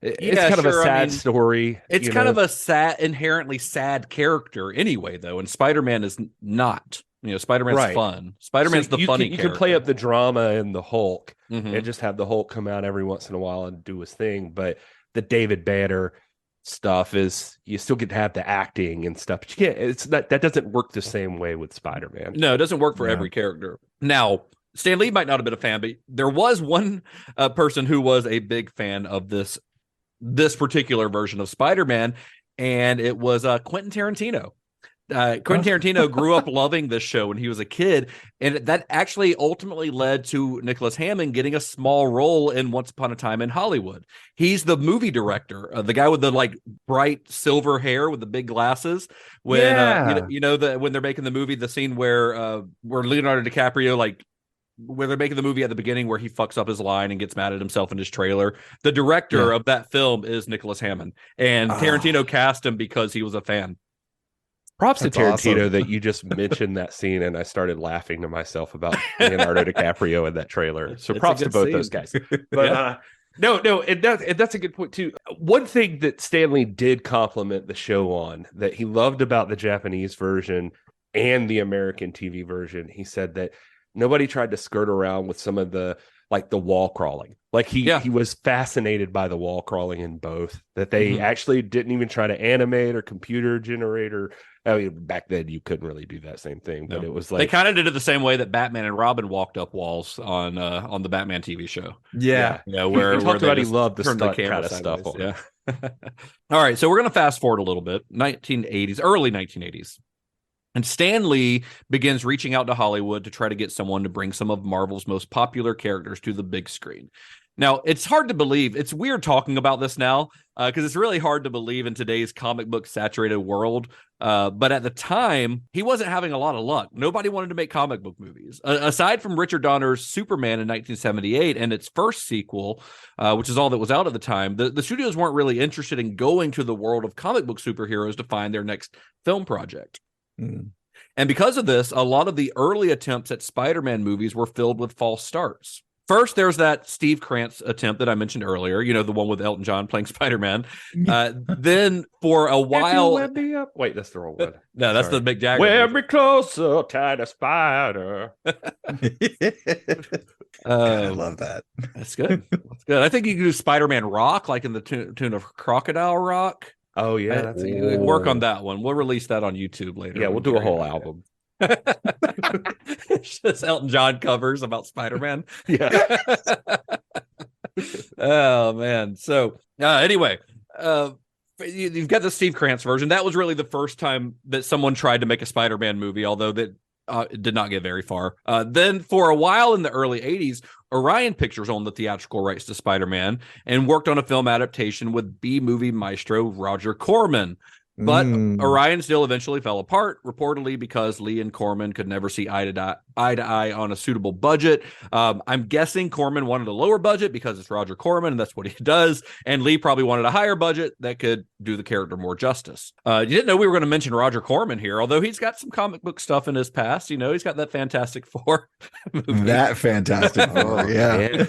kind of a sad story. It's kind of a inherently sad character anyway, though. And Spider-Man is not. Spider-Man's fun. Spider-Man's the funny character. You can play up the drama in the Hulk and just have the Hulk come out every once in a while and do his thing. But the David Banner stuff is, you still get to have the acting and stuff. But you can't. That doesn't work the same way with Spider-Man. No, it doesn't work for every character. Now, Stan Lee might not have been a fan, but there was one person who was a big fan of this particular version of Spider-Man, and it was Quentin Tarantino. Quentin Tarantino grew up loving this show when he was a kid, and that actually ultimately led to Nicholas Hammond getting a small role in Once Upon a Time in Hollywood. He's the movie director, the guy with the like bright silver hair with the big glasses. When when they're making the movie, the scene where Leonardo DiCaprio where they're making the movie at the beginning where he fucks up his line and gets mad at himself in his trailer. The director of that film is Nicholas Hammond, and Tarantino cast him because he was a fan. Props to Tarantino that you just mentioned that scene, and I started laughing to myself about Leonardo DiCaprio in that trailer. So props to both those guys. But and that's a good point too. One thing that Stanley did compliment the show on that he loved about the Japanese version and the American TV version, he said that nobody tried to skirt around with some of the wall crawling. Like he was fascinated by the wall crawling in both, that they actually didn't even try to animate or computer generate back then you couldn't really do that same thing, but it was like they kind of did it the same way that Batman and Robin walked up walls on the Batman TV show. Where he talked about he loved the stunt kind of stuff on. Yeah. All right, so we're gonna fast forward a little bit. Early 1980s. And Stan Lee begins reaching out to Hollywood to try to get someone to bring some of Marvel's most popular characters to the big screen. Now, it's hard to believe. It's weird talking about this now because it's really hard to believe in today's comic book saturated world. But at the time, he wasn't having a lot of luck. Nobody wanted to make comic book movies. Aside from Richard Donner's Superman in 1978 and its first sequel, which is all that was out at the time, the studios weren't really interested in going to the world of comic book superheroes to find their next film project. And because of this, a lot of the early attempts at Spider-Man movies were filled with false starts. First, there's that Steve Krantz attempt that I mentioned earlier, the one with Elton John playing Spider-Man. Then for a while... Wait, that's the wrong one. No, that's the Mick Jagger. Wear me closer, tiny spider. I love that. That's good. That's good. I think you can do Spider-Man Rock, like in the tune of Crocodile Rock. Oh yeah, that's a good work on that one. We'll release that on YouTube later. Yeah, we'll do a whole album. It's just Elton John covers about Spider-Man. Yeah. Oh man. So anyway, you've got the Steve Krantz version. That was really the first time that someone tried to make a Spider-Man movie, although that it did not get very far. Then for a while in the early 80s, Orion Pictures owned the theatrical rights to Spider-Man and worked on a film adaptation with B-movie maestro Roger Corman. But Orion's deal eventually fell apart, reportedly because Lee and Corman could never see eye to eye on a suitable budget. I'm guessing Corman wanted a lower budget because it's Roger Corman and that's what he does. And Lee probably wanted a higher budget that could do the character more justice. You didn't know we were going to mention Roger Corman here, although he's got some comic book stuff in his past. He's got that Fantastic Four movie. That Fantastic Four, yeah.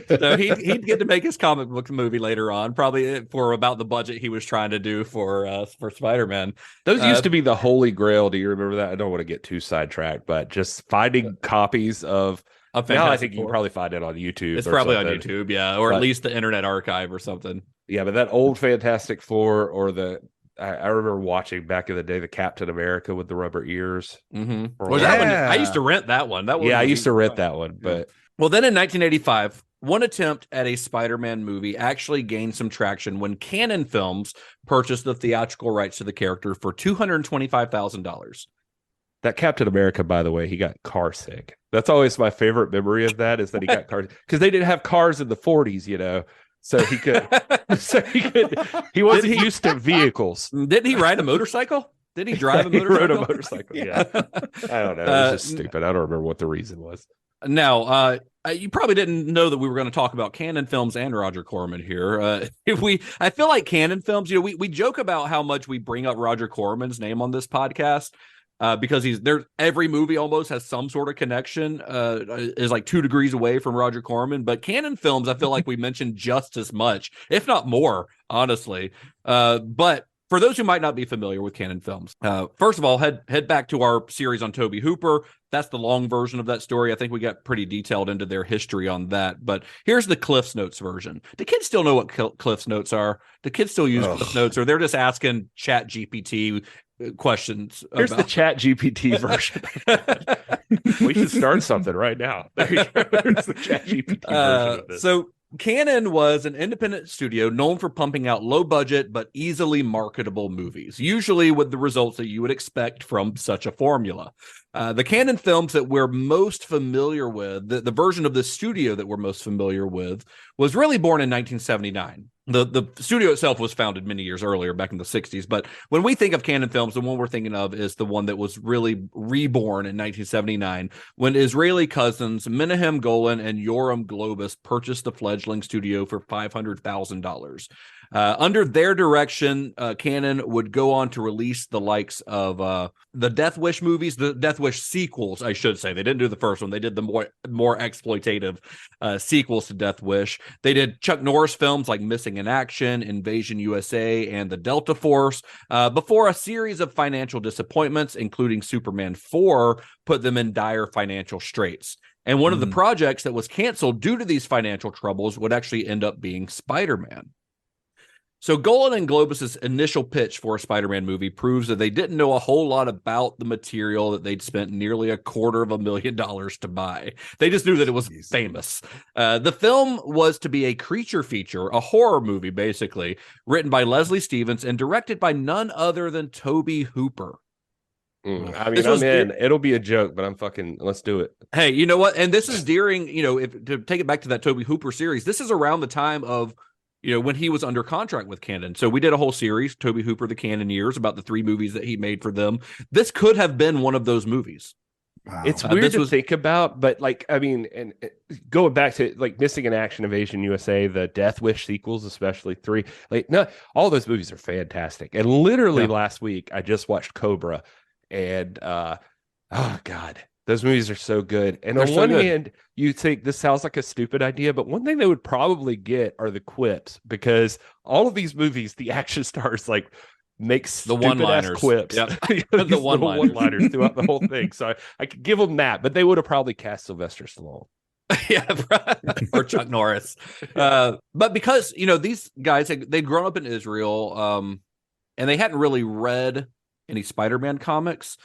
So he'd get to make his comic book movie later on, probably for about the budget he was trying to do for Spider-Man. Those used to be the holy grail. Do you remember that? I don't want to get too sidetracked, but just finding copies of A Now I Fantastic think you can Four. probably find it on YouTube. It's or probably on something. YouTube, yeah, or at But- least the Internet Archive or something. Yeah, but that old Fantastic Four or I remember watching back in the day the Captain America with the rubber ears. Was that one? I used to rent that one. That one. Yeah, I was used to easy rent find. that one, but Well, then in 1985, one attempt at a Spider-Man movie actually gained some traction when Canon Films purchased the theatrical rights to the character for $225,000. that Captain America, by the way, he got car sick. That's always my favorite memory of that is that he got car because they didn't have cars in the 40s, so he could, he wasn't used to vehicles. Didn't he ride a motorcycle? Did he drive a He motorcycle? rode a motorcycle. Yeah, I don't know. It was just stupid. I don't remember what the reason was. Now, you probably didn't know that we were going to talk about Canon Films and Roger Corman here. I feel like Canon Films, we joke about how much we bring up Roger Corman's name on this podcast because every movie almost has some sort of connection, is like 2 degrees away from Roger Corman. But Canon Films, I feel like we mentioned just as much, if not more, honestly. But for those who might not be familiar with Canon Films, first of all, head back to our series on Tobe Hooper. That's the long version of that story. I think we got pretty detailed into their history on that. But here's the Cliff's Notes version. Do kids still know what Cliff's Notes are? Do kids still use Cliff's Notes, or they're just asking Chat GPT questions? Here's the Chat GPT version. We should start something right now. There you go. Here's the Chat GPT version of this. So Canon was an independent studio known for pumping out low-budget but easily marketable movies, usually with the results that you would expect from such a formula. The Canon films that we're most familiar with, the version of the studio that we're most familiar with, was really born in 1979. The studio itself was founded many years earlier, back in the 60s. But when we think of Canon Films, the one we're thinking of is the one that was really reborn in 1979, when Israeli cousins Menahem Golan and Yoram Globus purchased the fledgling studio for $500,000. Under their direction, Canon would go on to release the likes of the Death Wish movies, the Death Wish sequels, I should say. They didn't do the first one. They did the more exploitative sequels to Death Wish. They did Chuck Norris films like Missing in Action, Invasion USA, and The Delta Force, before a series of financial disappointments, including Superman 4, put them in dire financial straits. And one of the projects that was canceled due to these financial troubles would actually end up being Spider-Man. So Golan and Globus's initial pitch for a Spider-Man movie proves that they didn't know a whole lot about the material that they'd spent nearly $250,000 to buy. They just knew that it was famous. The film was to be a creature feature, a horror movie, basically, written by Leslie Stevens and directed by none other than Tobe Hooper. I mean, I'm in. It'll be a joke, but let's do it. Hey, you know what? And this is during, to take it back to that Tobe Hooper series, this is around the time of, when he was under contract with Canon. So we did a whole series, Tobe Hooper, The Canon Years, about the 3 movies that he made for them. This could have been one of those movies. Wow. It's weird to think about, but and going back to Missing in Action, Invasion USA, the Death Wish sequels, especially 3, all those movies are fantastic. And literally last week, I just watched Cobra, and oh God, those movies are so good. And on one hand, you think this sounds like a stupid idea, but one thing they would probably get are the quips, because all of these movies, the action stars make the one-liners, quips, the one-liners throughout the whole thing. So I could give them that, but they would have probably cast Sylvester Stallone. Or Chuck Norris. But because these guys they'd grown up in Israel, and they hadn't really read any Spider-Man comics.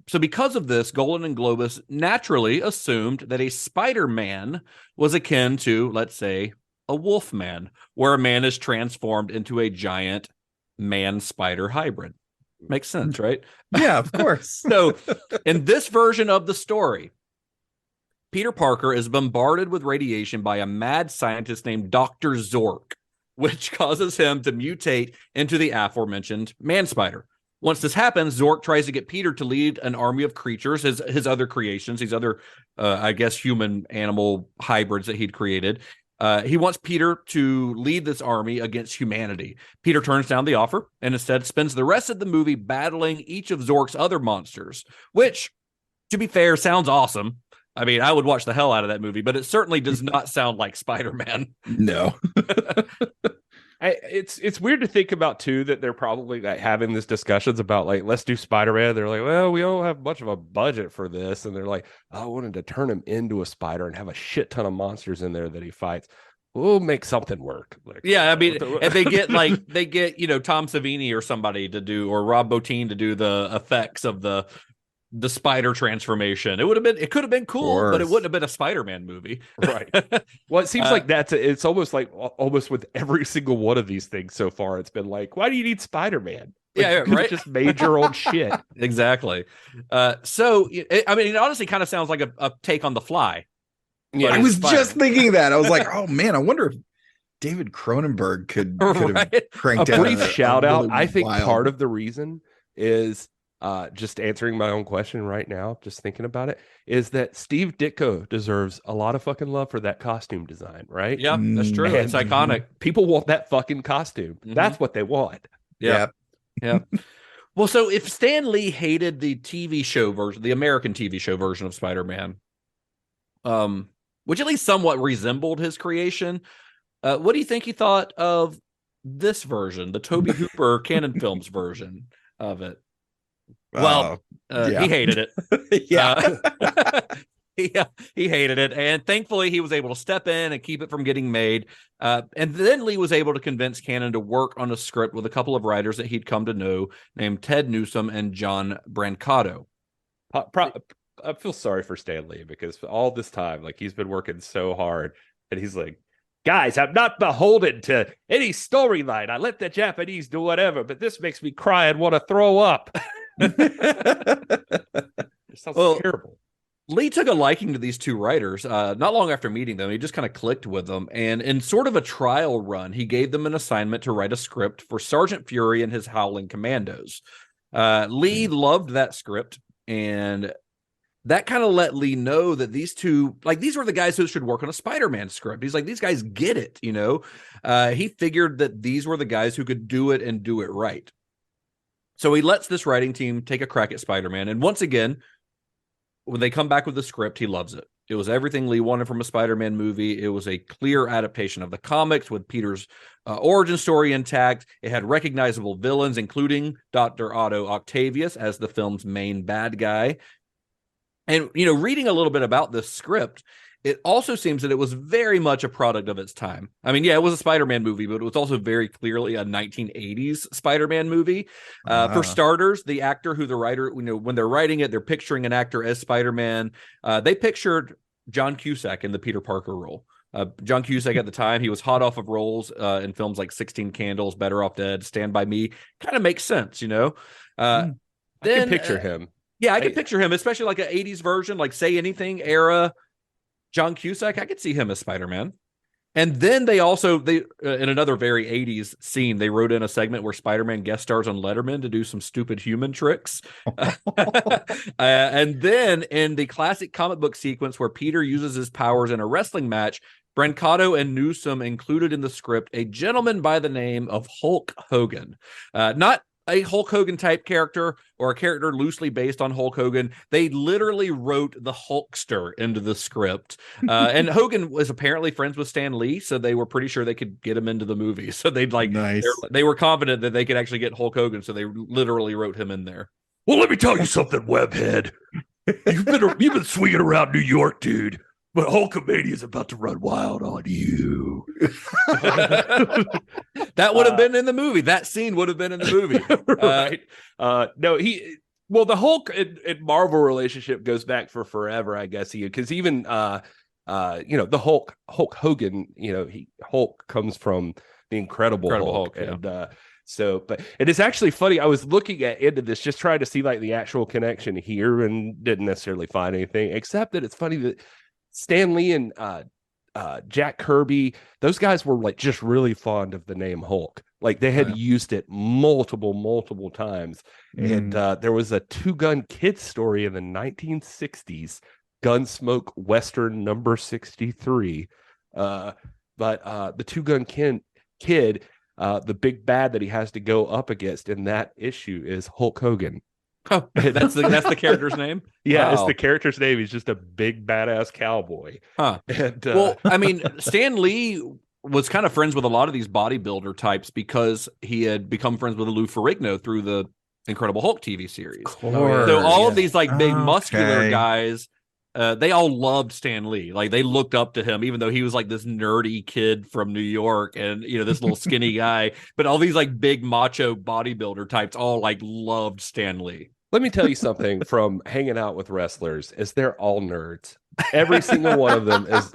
So because of this, Golan and Globus naturally assumed that a Spider-Man was akin to, let's say, a Wolfman, where a man is transformed into a giant man-spider hybrid. Makes sense, right? Yeah, of course. So in this version of the story, Peter Parker is bombarded with radiation by a mad scientist named Dr. Zork, which causes him to mutate into the aforementioned man-spider. Once this happens, Zork tries to get Peter to lead an army of creatures, his other creations, these other, human-animal hybrids that he'd created. He wants Peter to lead this army against humanity. Peter turns down the offer and instead spends the rest of the movie battling each of Zork's other monsters, which, to be fair, sounds awesome. I mean, I would watch the hell out of that movie, but it certainly does not sound like Spider-Man. No. It's weird to think about too that they're probably like having these discussions about like, let's do Spider-Man. They're like, well, we don't have much of a budget for this, and they're like, I wanted to turn him into a spider and have a shit ton of monsters in there that he fights. We'll make something work. Like, yeah, I mean, and they get Tom Savini or somebody to do, or Rob Bottin to do the effects of the spider transformation. It could have been cool, but it wouldn't have been a Spider-Man movie. Right. Well, it seems like it's almost with every single one of these things so far. It's been like, why do you need Spider-Man? Like, yeah, right. Just made your own shit. Exactly. So, I mean, it honestly kind of sounds like a take on The Fly. Yeah, I was just thinking that. I was like, oh man, I wonder if David Cronenberg could have cranked out a brief shout out. Really I think wild. part of the reason is just answering my own question right now, just thinking about it, is that Steve Ditko deserves a lot of fucking love for that costume design, right? Yeah, that's true. It's iconic. People want that fucking costume. Mm-hmm. That's what they want. Yeah. Well, so if Stan Lee hated the TV show version, the American TV show version of Spider-Man, which at least somewhat resembled his creation, what do you think he thought of this version, the Tobe Hooper Canon Films version of it? Well, he hated it. He hated it, and thankfully he was able to step in and keep it from getting made. And then Lee was able to convince Cannon to work on a script with a couple of writers that he'd come to know, named Ted Newsom and John Brancato. I feel sorry for Stan Lee because all this time, like, he's been working so hard, and he's like, guys, I'm not beholden to any storyline. I let the Japanese do whatever, but this makes me cry and want to throw up. It sounds terrible. Lee took a liking to these two writers. Not long after meeting them, he just kind of clicked with them. And in sort of a trial run, he gave them an assignment to write a script for Sergeant Fury and his Howling Commandos. Lee loved that script, and that kind of let Lee know that these two, like, these were the guys who should work on a Spider-Man script. He's like, these guys get it, you know? He figured that these were the guys who could do it and do it right. So he lets this writing team take a crack at Spider-Man. And once again, when they come back with the script, he loves it. It was everything Lee wanted from a Spider-Man movie. It was a clear adaptation of the comics with Peter's origin story intact. It had recognizable villains, including Dr. Otto Octavius as the film's main bad guy. And, you know, reading a little bit about this script, it also seems that it was very much a product of its time. I mean, yeah, it was a Spider-Man movie, but it was also very clearly a 1980s Spider-Man movie. For starters, the actor who the writer, you know, when they're writing it, they're picturing an actor as Spider-Man. They pictured John Cusack in the Peter Parker role. John Cusack at the time, he was hot off of roles in films like 16 Candles, Better Off Dead, Stand By Me. Kind of makes sense, you know? I can picture him. Yeah, I can picture him, especially like an 80s version, like Say Anything era John Cusack. I could see him as Spider-Man. And then they in another very 80s scene, they wrote in a segment where Spider-Man guest stars on Letterman to do some stupid human tricks. And then in the classic comic book sequence where Peter uses his powers in a wrestling match, Brancato and Newsom included in the script a gentleman by the name of Hulk Hogan. Not a Hulk Hogan type character or a character loosely based on Hulk Hogan. They literally wrote the Hulkster into the script. And Hogan was apparently friends with Stan Lee, so they were pretty sure they could get him into the movie. So they were confident that they could actually get Hulk Hogan, so they literally wrote him in there. Well, let me tell you something, Webhead. You've been swinging around New York, dude. But Hulkamania is about to run wild on you. That would have been in the movie. That scene would have been in the movie. Right. The Hulk and Marvel relationship goes back for forever, I guess. Because even, the Hulk Hogan, Hulk comes from the Incredible Hulk. Yeah. And, but it is actually funny. I was looking into this, just trying to see like the actual connection here, and didn't necessarily find anything, except that it's funny that Stan Lee and Jack Kirby, those guys were like just really fond of the name Hulk. Like they had used it multiple times. And there was a Two Gun Kid story in the 1960s, Gunsmoke Western number 63. But the Two Gun Kid, the big bad that he has to go up against in that issue is Hulk Hogan. Oh, that's the character's name? Yeah, wow. It's the character's name. He's just a big badass cowboy. Huh. And, well, I mean, Stan Lee was kind of friends with a lot of these bodybuilder types because he had become friends with Lou Ferrigno through the Incredible Hulk TV series. So all of these like big muscular guys, they all loved Stan Lee. Like they looked up to him, even though he was like this nerdy kid from New York and, you know, this little skinny guy. But all these like big macho bodybuilder types all like loved Stan Lee. Let me tell you something from hanging out with wrestlers is they're all nerds. Every single one of them is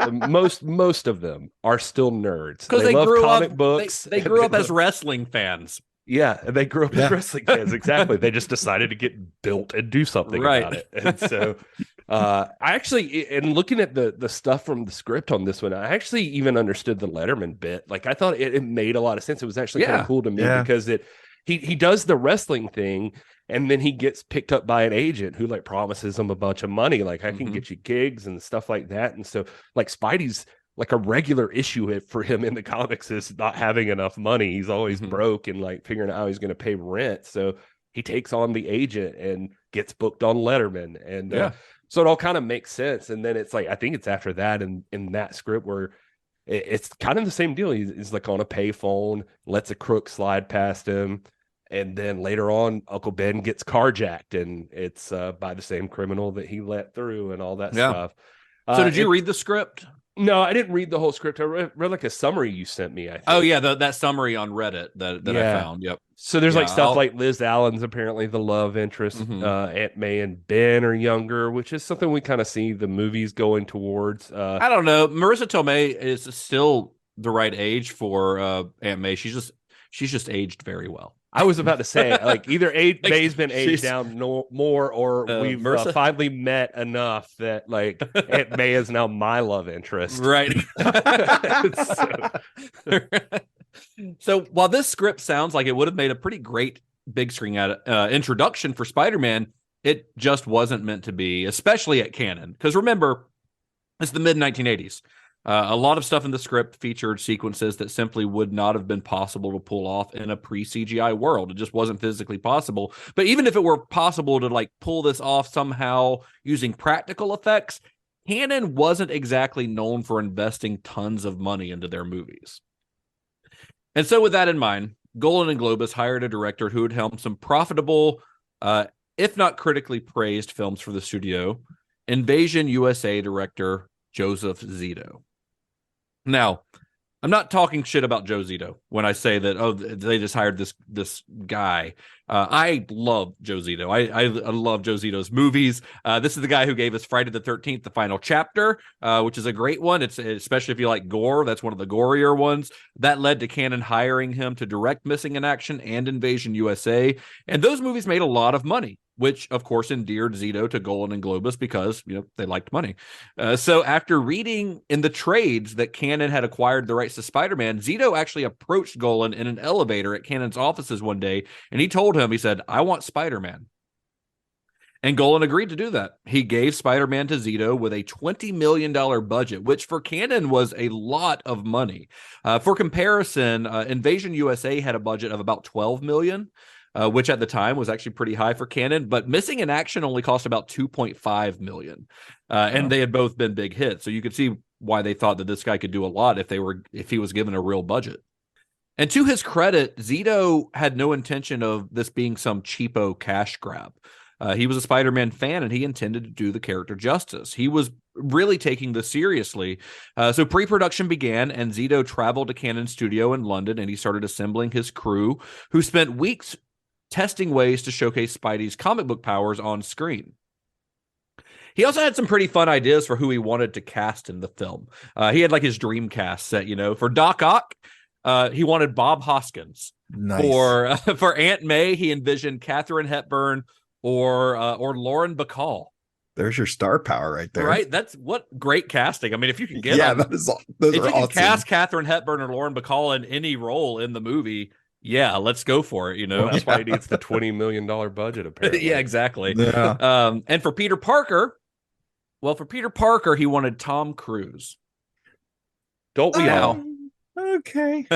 most of them are still nerds because they love grew comic up, books. They grew up as wrestling fans. Yeah, they grew up as wrestling fans. Exactly. They just decided to get built and do something about it. And so I actually, in looking at the stuff from the script on this one, I actually even understood the Letterman bit. Like I thought it made a lot of sense. It was actually kind of cool to me because he does the wrestling thing. And then he gets picked up by an agent who like promises him a bunch of money. Like I can get you gigs and stuff like that. And so like Spidey's like a regular issue for him in the comics is not having enough money. He's always broke and like figuring out how he's going to pay rent. So he takes on the agent and gets booked on Letterman. And so it all kind of makes sense. And then it's like, I think it's after that in that script where it's kind of the same deal. He's like on a payphone, lets a crook slide past him. And then later on, Uncle Ben gets carjacked, and it's by the same criminal that he let through and all that stuff. So did you read the script? No, I didn't read the whole script. I read like a summary you sent me, I think. Oh, yeah, that summary on Reddit that I found. Yep. So there's like stuff like Liz Allen's apparently the love interest. Aunt May and Ben are younger, which is something we kind of see the movies going towards. I don't know. Marissa Tomei is still the right age for Aunt May. She's just aged very well. I was about to say, like, either May's been aged down more, or we've finally met enough that, like, Aunt May is now my love interest. Right. So while this script sounds like it would have made a pretty great big screen introduction for Spider-Man, it just wasn't meant to be, especially at canon. Because remember, it's the mid-1980s. A lot of stuff in the script featured sequences that simply would not have been possible to pull off in a pre-CGI world. It just wasn't physically possible. But even if it were possible to like pull this off somehow using practical effects, Canon wasn't exactly known for investing tons of money into their movies. And so with that in mind, Golan and Globus hired a director who had helmed some profitable, if not critically praised films for the studio, Invasion USA director Joseph Zito. Now, I'm not talking shit about Joe Zito when I say that, they just hired this guy. I love Joe Zito. I love Joe Zito's movies. This is the guy who gave us Friday the 13th, The Final Chapter, which is a great one. It's especially if you like gore. That's one of the gorier ones. That led to Canon hiring him to direct Missing in Action and Invasion USA. And those movies made a lot of money, which, of course, endeared Zito to Golan and Globus because, they liked money. So after reading in the trades that Canon had acquired the rights to Spider-Man, Zito actually approached Golan in an elevator at Canon's offices one day, and he told him, he said, "I want Spider-Man." And Golan agreed to do that. He gave Spider-Man to Zito with a $20 million budget, which for Canon was a lot of money. For comparison, Invasion USA had a budget of about $12 million. Which at the time was actually pretty high for Canon, but Missing in Action only cost about $2.5 million. And they had both been big hits. So you could see why they thought that this guy could do a lot if he was given a real budget. And to his credit, Zito had no intention of this being some cheapo cash grab. He was a Spider-Man fan, and he intended to do the character justice. He was really taking this seriously. So pre-production began, and Zito traveled to Canon's studio in London, and he started assembling his crew, who spent weeks testing ways to showcase Spidey's comic book powers on screen. He also had some pretty fun ideas for who he wanted to cast in the film. He had like his dream cast set, For Doc Ock, he wanted Bob Hoskins. Nice. For Aunt May, he envisioned Katharine Hepburn or Lauren Bacall. There's your star power right there. Right? That's what great casting. I mean, if you can get those if you are can awesome. cast Katharine Hepburn or Lauren Bacall in any role in the movie, yeah, let's go for it, Well, that's why he needs the $20 million budget, apparently. Yeah, exactly. Yeah. And for Peter Parker, he wanted Tom Cruise. Don't we all? Okay.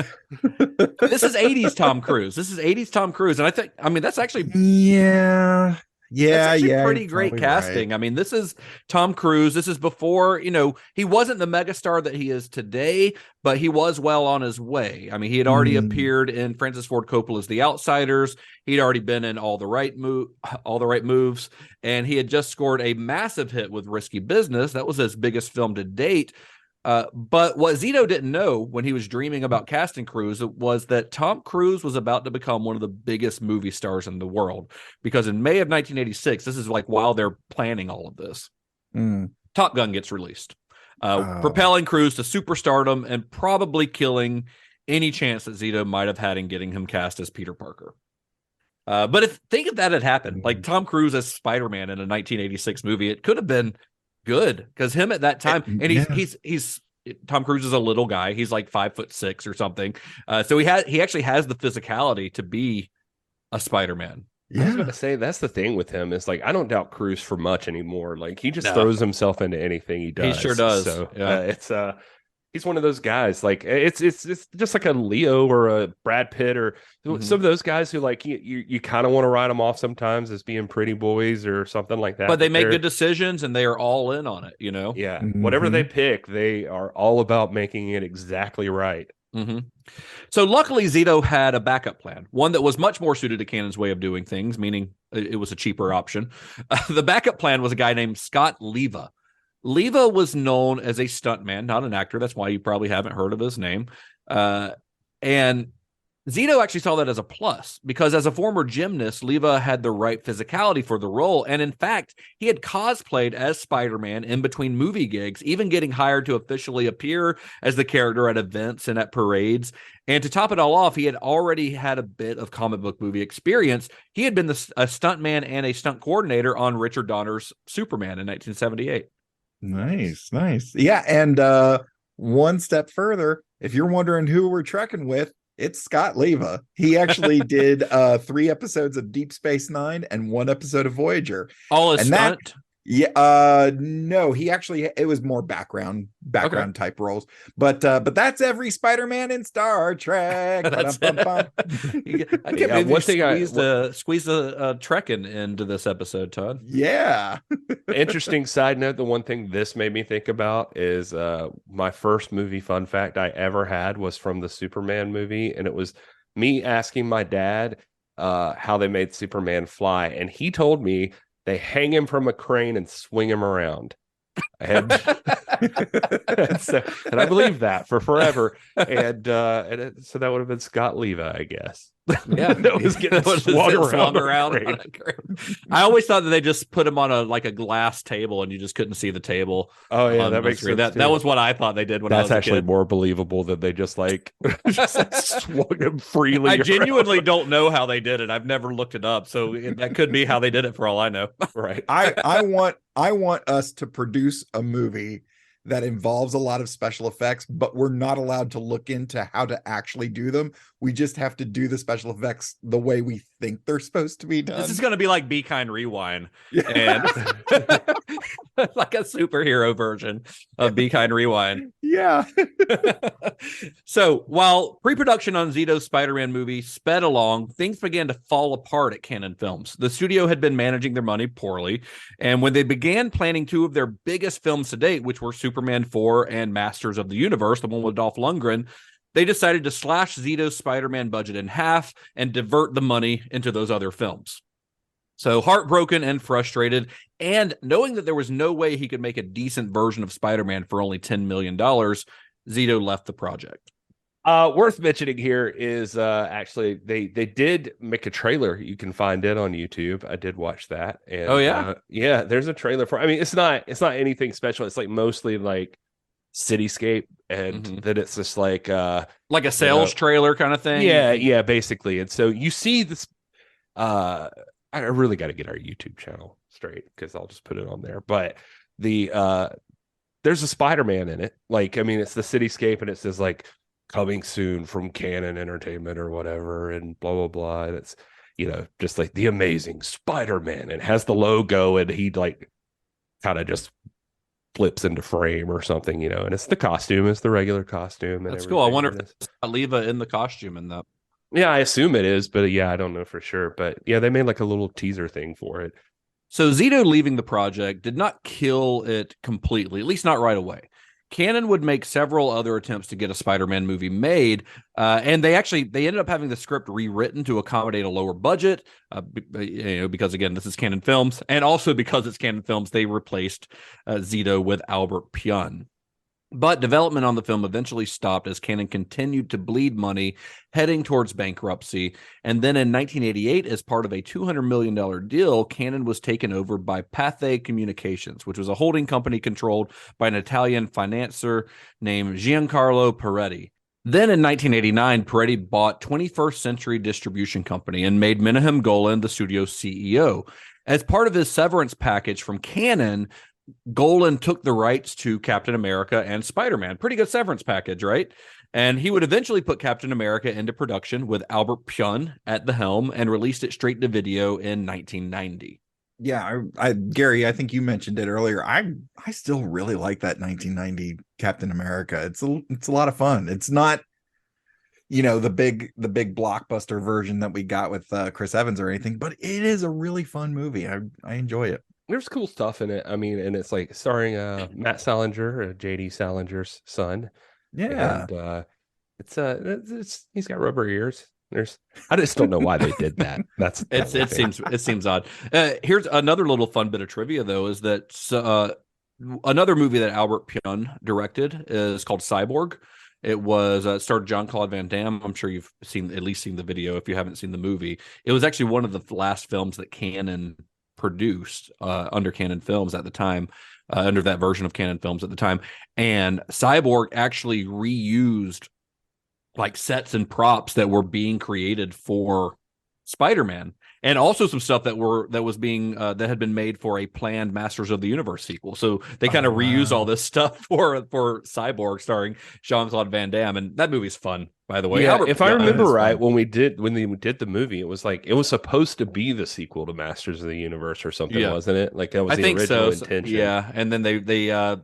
This is 80s Tom Cruise. And I think, that's actually... Yeah. Yeah, That's actually yeah, pretty you're great probably casting. right. I mean, this is Tom Cruise. This is before, he wasn't the megastar that he is today, but he was well on his way. I mean, he had already appeared in Francis Ford Coppola's The Outsiders. He'd already been in All the Right Moves, and he had just scored a massive hit with Risky Business. That was his biggest film to date. But what Zito didn't know when he was dreaming about casting Cruise was that Tom Cruise was about to become one of the biggest movie stars in the world. Because in May of 1986, this is like while they're planning all of this, Top Gun gets released, propelling Cruise to superstardom and probably killing any chance that Zito might have had in getting him cast as Peter Parker. But think if that had happened, like Tom Cruise as Spider-Man in a 1986 movie, it could have been good because him at that time, and he's Tom Cruise is a little guy. He's like 5'6" or something. So he actually has the physicality to be a Spider-Man. I was going to say that's the thing with him is like I don't doubt Cruise for much anymore. Like he just throws himself into anything he does. He sure does. So it's he's one of those guys. Like it's just like a Leo or a Brad Pitt or some of those guys who like you kind of want to write them off sometimes as being pretty boys or something like that. But they make good decisions and they are all in on it. Yeah, whatever they pick, they are all about making it exactly right. So luckily, Zito had a backup plan, one that was much more suited to Cannon's way of doing things, meaning it was a cheaper option. The backup plan was a guy named Scott Leva. Leva was known as a stuntman, not an actor. That's why you probably haven't heard of his name. And Zito actually saw that as a plus because as a former gymnast, Leva had the right physicality for the role. And in fact, he had cosplayed as Spider-Man in between movie gigs, even getting hired to officially appear as the character at events and at parades. And to top it all off, he had already had a bit of comic book movie experience. He had been a stuntman and a stunt coordinator on Richard Donner's Superman in 1978. Nice. Yeah, and one step further, if you're wondering who we're trekking with, it's Scott Leva. He actually did 3 episodes of Deep Space Nine and 1 episode of Voyager. All a stunt? No, he actually it was more background type roles. But that's every Spider-Man in Star Trek. That's I can't believe you squeezed a Trekking into this episode, Todd. Yeah. Interesting side note, the one thing this made me think about is my first movie fun fact I ever had was from the Superman movie, and it was me asking my dad how they made Superman fly, and he told me they hang him from a crane and swing him around. And, and I believe that for forever. And so that would have been Scott Leva, I guess. Yeah, that was getting swung around. I always thought that they just put him on a glass table and you just couldn't see the table. Oh yeah, that makes sense. That was what I thought they did when that's I was a actually kid. more believable that they just swung him freely. I genuinely don't know how they did it. I've never looked it up, so that could be how they did it for all I know. Right. I want us to produce a movie that involves a lot of special effects, but we're not allowed to look into how to actually do them. We just have to do the special effects the way we think they're supposed to be done. This is going to be like Be Kind Rewind, and like a superhero version of Be Kind Rewind. Yeah. So while pre-production on Zito's Spider-Man movie sped along, things began to fall apart at Cannon Films. The studio had been managing their money poorly, and when they began planning 2 of their biggest films to date, which were Superman 4 and Masters of the Universe, the one with Dolph Lundgren, they decided to slash Zito's Spider-Man budget in half and divert the money into those other films. So heartbroken and frustrated, and knowing that there was no way he could make a decent version of Spider-Man for only $10 million, Zito left the project. Worth mentioning here is actually they did make a trailer. You can find it on YouTube. I did watch that. And, oh yeah, yeah. There's a trailer for. I mean, it's not anything special. It's like mostly like cityscape, and then it's just like a sales trailer kind of thing. Yeah, basically. And so you see this. I really got to get our YouTube channel straight because I'll just put it on there. But there's a Spider-Man in it. Like, I mean, it's the cityscape, and it says like coming soon from Canon Entertainment or whatever, and blah blah blah. And it's just like the amazing Spider-Man, and has the logo, and he like kind of just flips into frame or something, and it's the costume, it's the regular costume. And that's cool. I wonder if it's Leva in the costume in that. Yeah, I assume it is, but yeah, I don't know for sure. But yeah, they made like a little teaser thing for it. So Zito leaving the project did not kill it completely, at least not right away. Cannon would make several other attempts to get a Spider-Man movie made, and they ended up having the script rewritten to accommodate a lower budget, because again, this is Cannon Films, and also because it's Cannon Films, they replaced Zito with Albert Pyun. But development on the film eventually stopped as Cannon continued to bleed money, heading towards bankruptcy. And then in 1988, as part of a $200 million deal, Cannon was taken over by Pathé Communications, which was a holding company controlled by an Italian financier named Giancarlo Peretti. Then in 1989, Peretti bought 21st Century Distribution Company and made Menahem Golan the studio's CEO. As part of his severance package from Cannon, Golan took the rights to Captain America and Spider-Man. Pretty good severance package, right? And he would eventually put Captain America into production with Albert Pyun at the helm and released it straight to video in 1990. Yeah, Gary, I think you mentioned it earlier. I still really like that 1990 Captain America. It's a lot of fun. It's not, the big blockbuster version that we got with Chris Evans or anything, but it is a really fun movie. I enjoy it. There's cool stuff in it. I mean, and it's like starring Matt Salinger, JD Salinger's son. Yeah. And it's he's got rubber ears. I just don't know why they did that. It seems odd. Here's another little fun bit of trivia though, is that another movie that Albert Pyun directed is called Cyborg. It was starred Jean-Claude Van Damme. I'm sure you've at least seen the video if you haven't seen the movie. It was actually one of the last films that Cannon produced under Cannon Films at the time, under that version of Cannon Films at the time. And Cyborg actually reused like sets and props that were being created for Spider-Man, and also some stuff that had been made for a planned Masters of the Universe sequel. So they kind of reused all this stuff for Cyborg starring Jean-Claude Van Damme, and that movie's fun, by the way. Yeah, if I remember right, when they did the movie, it was supposed to be the sequel to Masters of the Universe or something, wasn't it? Like that was the original intention. Yeah, and then they had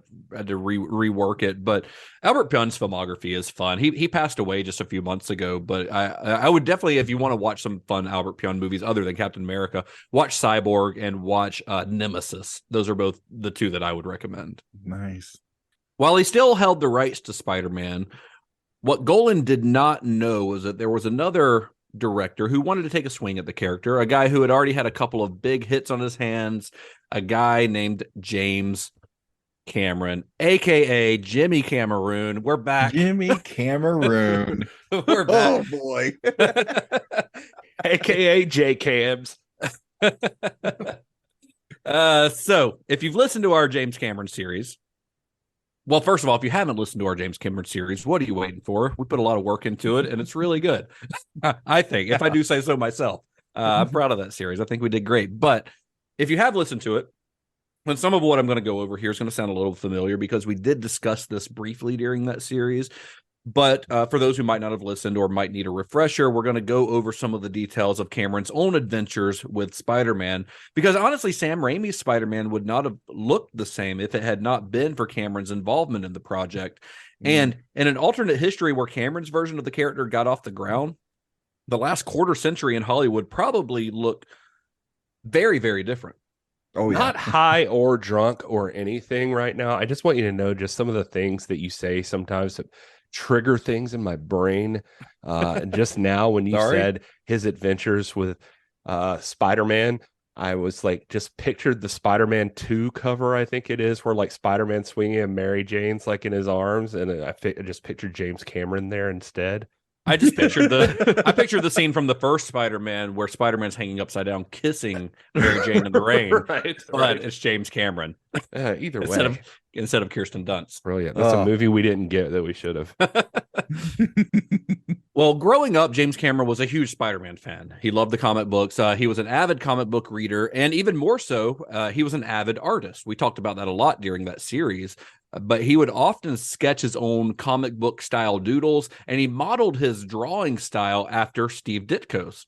to rework it. But Albert Pyun's filmography is fun. He passed away just a few months ago, but I would definitely, if you want to watch some fun Albert Pyun movies other than Captain America, watch Cyborg and watch Nemesis. Those are both the two that I would recommend. Nice. While he still held the rights to Spider-Man, what Golan did not know was that there was another director who wanted to take a swing at the character, a guy who had already had a couple of big hits on his hands, a guy named James Cameron, aka Jimmy Cameroon. We're back. Jimmy Cameroon. We're back. Oh boy. aka J Cams. So if you've listened to our James Cameron series, well, first of all, if you haven't listened to our James Cameron series, what are you waiting for? We put a lot of work into it, and it's really good. I think, if I do say so myself. I'm proud of that series. I think we did great. But if you have listened to it, and some of what I'm going to go over here is going to sound a little familiar because we did discuss this briefly during that series. But for those who might not have listened or might need a refresher, we're going to go over some of the details of Cameron's own adventures with Spider-Man. Because honestly, Sam Raimi's Spider-Man would not have looked the same if it had not been for Cameron's involvement in the project. And in an alternate history where Cameron's version of the character got off the ground, the last quarter century in Hollywood probably looked very, very different. Oh, yeah. Not high or drunk or anything right now. I just want you to know just some of the things that you say sometimes that trigger things in my brain. And just now when you said his adventures with Spider-Man, I was like, just pictured the Spider-Man 2 cover, I think it is, where like Spider-Man swinging and Mary Jane's like in his arms, and I just pictured James Cameron there instead. I just pictured the scene from the first Spider-Man where Spider-Man's hanging upside down kissing Mary Jane in the rain. But it's James Cameron. Either way. Instead of Kirsten Dunst. Brilliant. That's a movie we didn't get that we should have. Well, growing up, James Cameron was a huge Spider-Man fan. He loved the comic books. He was an avid comic book reader, and even more so, he was an avid artist. We talked about that a lot during that series. But he would often sketch his own comic book style doodles, and he modeled his drawing style after Steve Ditko's.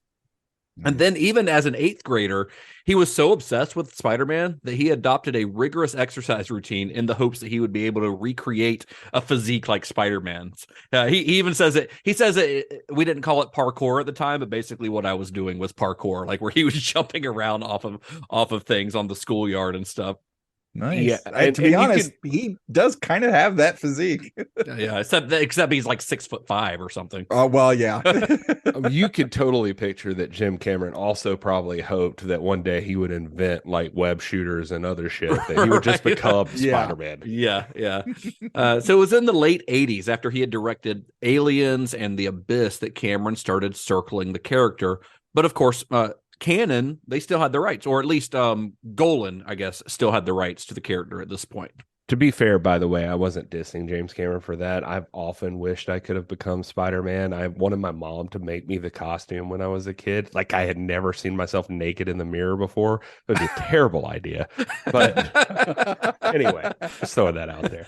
And then even as an 8th grader, he was so obsessed with Spider-Man that he adopted a rigorous exercise routine in the hopes that he would be able to recreate a physique like Spider-Man's. He even says it. He says it. We didn't call it parkour at the time, but basically what I was doing was parkour, like where he was jumping around off of things on the schoolyard and stuff. Nice. Yeah, To be honest, he does kind of have that physique. Yeah, except he's like 6'5" or something. Oh well, yeah. You could totally picture that Jim Cameron also probably hoped that one day he would invent like web shooters and other shit, that he would just become Spider-Man. Yeah. So it was in the late 80s after he had directed Aliens and The Abyss that Cameron started circling the character. But of course, Canon, they still had the rights, or at least Golan, I guess, still had the rights to the character at this point. To be fair, by the way, I wasn't dissing James Cameron for that. I've often wished I could have become Spider-Man. I wanted my mom to make me the costume when I was a kid. Like, I had never seen myself naked in the mirror before. It was a terrible idea. But anyway, just throwing that out there.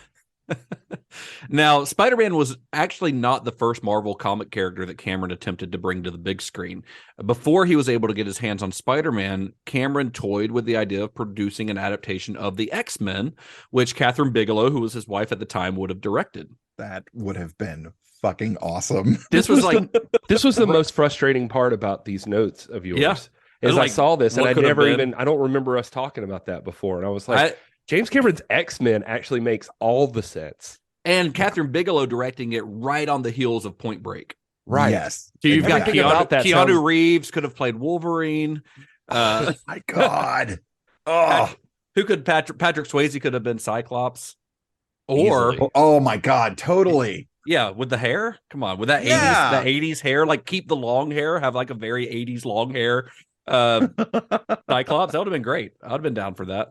Now, Spider-Man was actually not the first Marvel comic character that Cameron attempted to bring to the big screen. Before he was able to get his hands on Spider-Man, Cameron toyed with the idea of producing an adaptation of the X-Men, which Catherine Bigelow, who was his wife at the time, would have directed. That would have been fucking awesome. This was the most frustrating part about these notes of yours. Yeah. Is Like, I saw this and I don't remember us talking about that before. And I was like, James Cameron's X-Men actually makes all the sense. And Catherine Bigelow directing it right on the heels of Point Break. Right. Yes. So you've got Keanu sounds... Reeves could have played Wolverine. Oh my God. Oh, who could Patrick Swayze could have been Cyclops. Or oh my God, totally. Yeah, with the hair. Come on, with that 80s hair, like keep the long hair, have like a very 80s long hair. Cyclops, that would have been great. I'd have been down for that.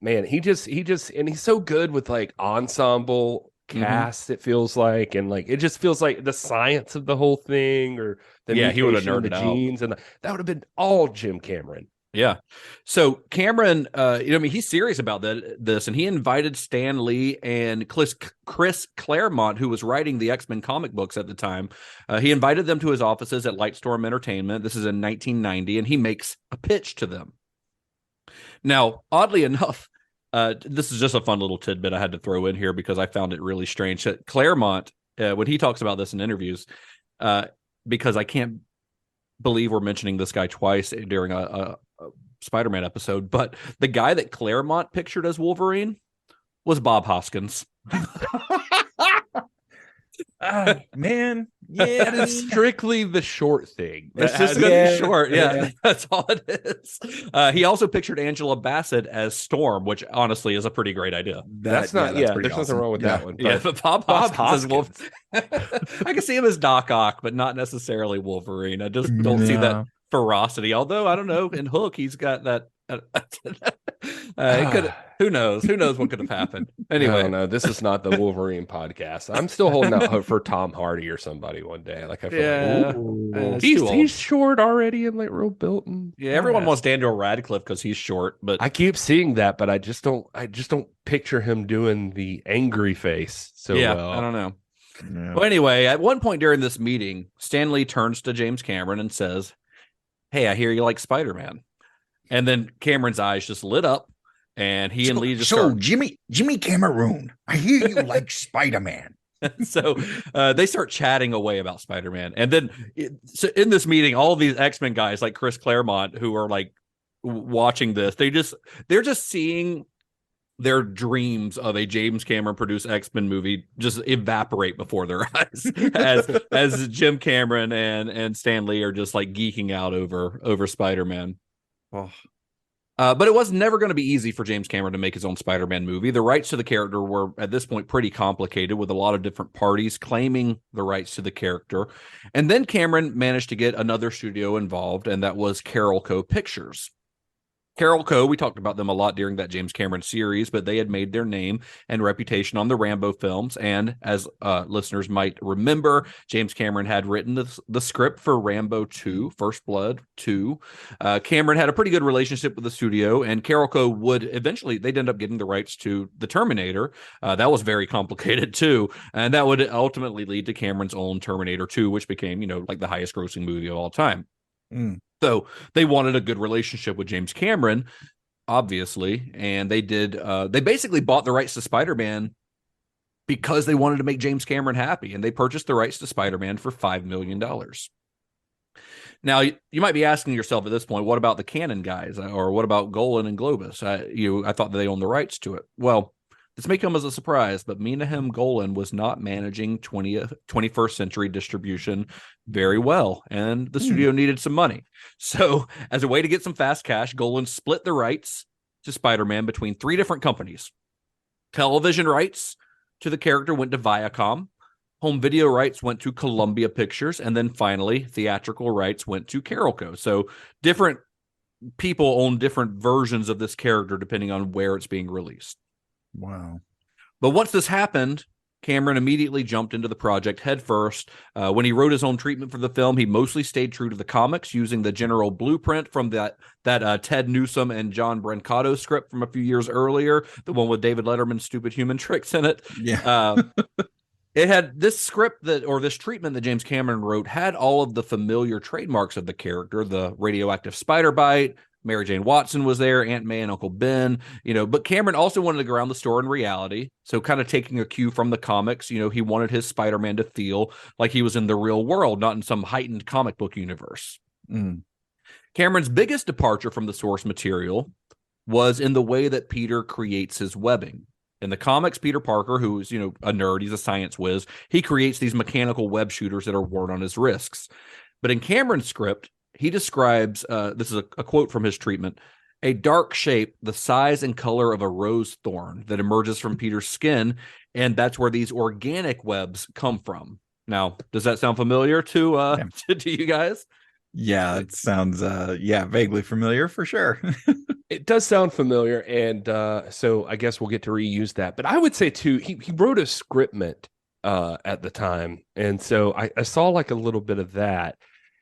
Man, he just and he's so good with like ensemble cast, it feels like, and like it just feels like the science of the whole thing, or he would have nerded the out. genes, and that would have been all Jim Cameron. Yeah. So Cameron, he's serious about this, and he invited Stan Lee and Chris Claremont, who was writing the X-Men comic books at the time. He invited them to his offices at Lightstorm Entertainment. This is in 1990, and he makes a pitch to them. Now, oddly enough, this is just a fun little tidbit I had to throw in here because I found it really strange. Claremont, when he talks about this in interviews, because I can't believe we're mentioning this guy twice during a Spider-Man episode, but the guy that Claremont pictured as Wolverine was Bob Hoskins. Man, that is strictly the short thing. It's just gonna be short. Yeah, that's all it is. He also pictured Angela Bassett as Storm, which honestly is a pretty great idea. That's there's nothing wrong with that one. But Bob Hoskins is Wolverine. I can see him as Doc Ock, but not necessarily Wolverine. I just don't see that ferocity. Although I don't know, in Hook he's got that. Who knows what could have happened. Anyway, no, this is not the Wolverine podcast. I'm still holding out hope for Tom Hardy or somebody one day. Like I feel like he's short already and like real built. And everyone wants Daniel Radcliffe because he's short, but I keep seeing that, but I just don't picture him doing the angry face so well. I don't know. Yeah. Well, anyway, at one point during this meeting, Stan Lee turns to James Cameron and says, "Hey, I hear you like Spider-Man." And then Cameron's eyes just lit up, and he and Lee just start... Jimmy Cameron, I hear you like Spider-Man. So they start chatting away about Spider-Man. And then so in this meeting, all of these X-Men guys like Chris Claremont, who are like watching this, they're just seeing their dreams of a James Cameron produced X-Men movie just evaporate before their eyes as Jim Cameron and Stan Lee are just like geeking out over Spider-Man. Oh. But it was never going to be easy for James Cameron to make his own Spider-Man movie. The rights to the character were at this point pretty complicated, with a lot of different parties claiming the rights to the character. And then Cameron managed to get another studio involved, and that was Carol Co. Pictures. Carol Co., we talked about them a lot during that James Cameron series, but they had made their name and reputation on the Rambo films. And as listeners might remember, James Cameron had written the script for Rambo 2, First Blood 2. Cameron had a pretty good relationship with the studio, and Carol Co. they'd end up getting the rights to The Terminator. That was very complicated too. And that would ultimately lead to Cameron's own Terminator 2, which became, like the highest grossing movie of all time. So they wanted a good relationship with James Cameron, obviously, and they did. They basically bought the rights to Spider-Man because they wanted to make James Cameron happy, and they purchased the rights to Spider-Man for $5 million. Now, you might be asking yourself at this point, what about the Canon guys, or what about Golan and Globus? I thought that they owned the rights to it. Well, this may come as a surprise, but Menahem Golan was not managing 21st century distribution very well, and the studio needed some money. So, as a way to get some fast cash, Golan split the rights to Spider-Man between 3 different companies. Television rights to the character went to Viacom. Home video rights went to Columbia Pictures, and then finally, theatrical rights went to Carolco. So, different people own different versions of this character depending on where it's being released. Wow. But once this happened, Cameron immediately jumped into the project headfirst. When he wrote his own treatment for the film, he mostly stayed true to the comics, using the general blueprint from that Ted Newsom and John Brancato script from a few years earlier, the one with David Letterman's stupid human tricks in it. Yeah. It had this script this treatment that James Cameron wrote had all of the familiar trademarks of the character, the radioactive spider bite. Mary Jane Watson was there, Aunt May and Uncle Ben, but Cameron also wanted to ground the story in reality. So kind of taking a cue from the comics, he wanted his Spider-Man to feel like he was in the real world, not in some heightened comic book universe. Cameron's biggest departure from the source material was in the way that Peter creates his webbing. In the comics, Peter Parker, who's, a nerd, he's a science whiz, he creates these mechanical web shooters that are worn on his wrists. But in Cameron's script, he describes, this is a quote from his treatment, a dark shape the size and color of a rose thorn that emerges from Peter's skin, and that's where these organic webs come from. Now, does that sound familiar to you guys? Yeah, it sounds vaguely familiar for sure. It does sound familiar, and so I guess we'll get to reuse that. But I would say too, he wrote a scriptment at the time, and so I saw like a little bit of that.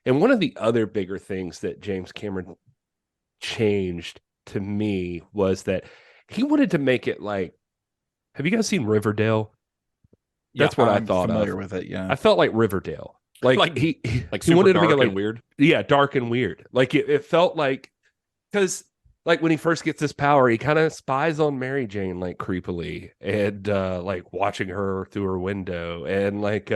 And one of the other bigger things that James Cameron changed to me was that he wanted to make it like, have you guys seen Riverdale? That's what I thought familiar of. with it, yeah. I felt like Riverdale. Like he super wanted to dark make it like and weird. Yeah, dark and weird. Like it felt like, because like when he first gets this power, he kind of spies on Mary Jane like creepily, and like watching her through her window, and like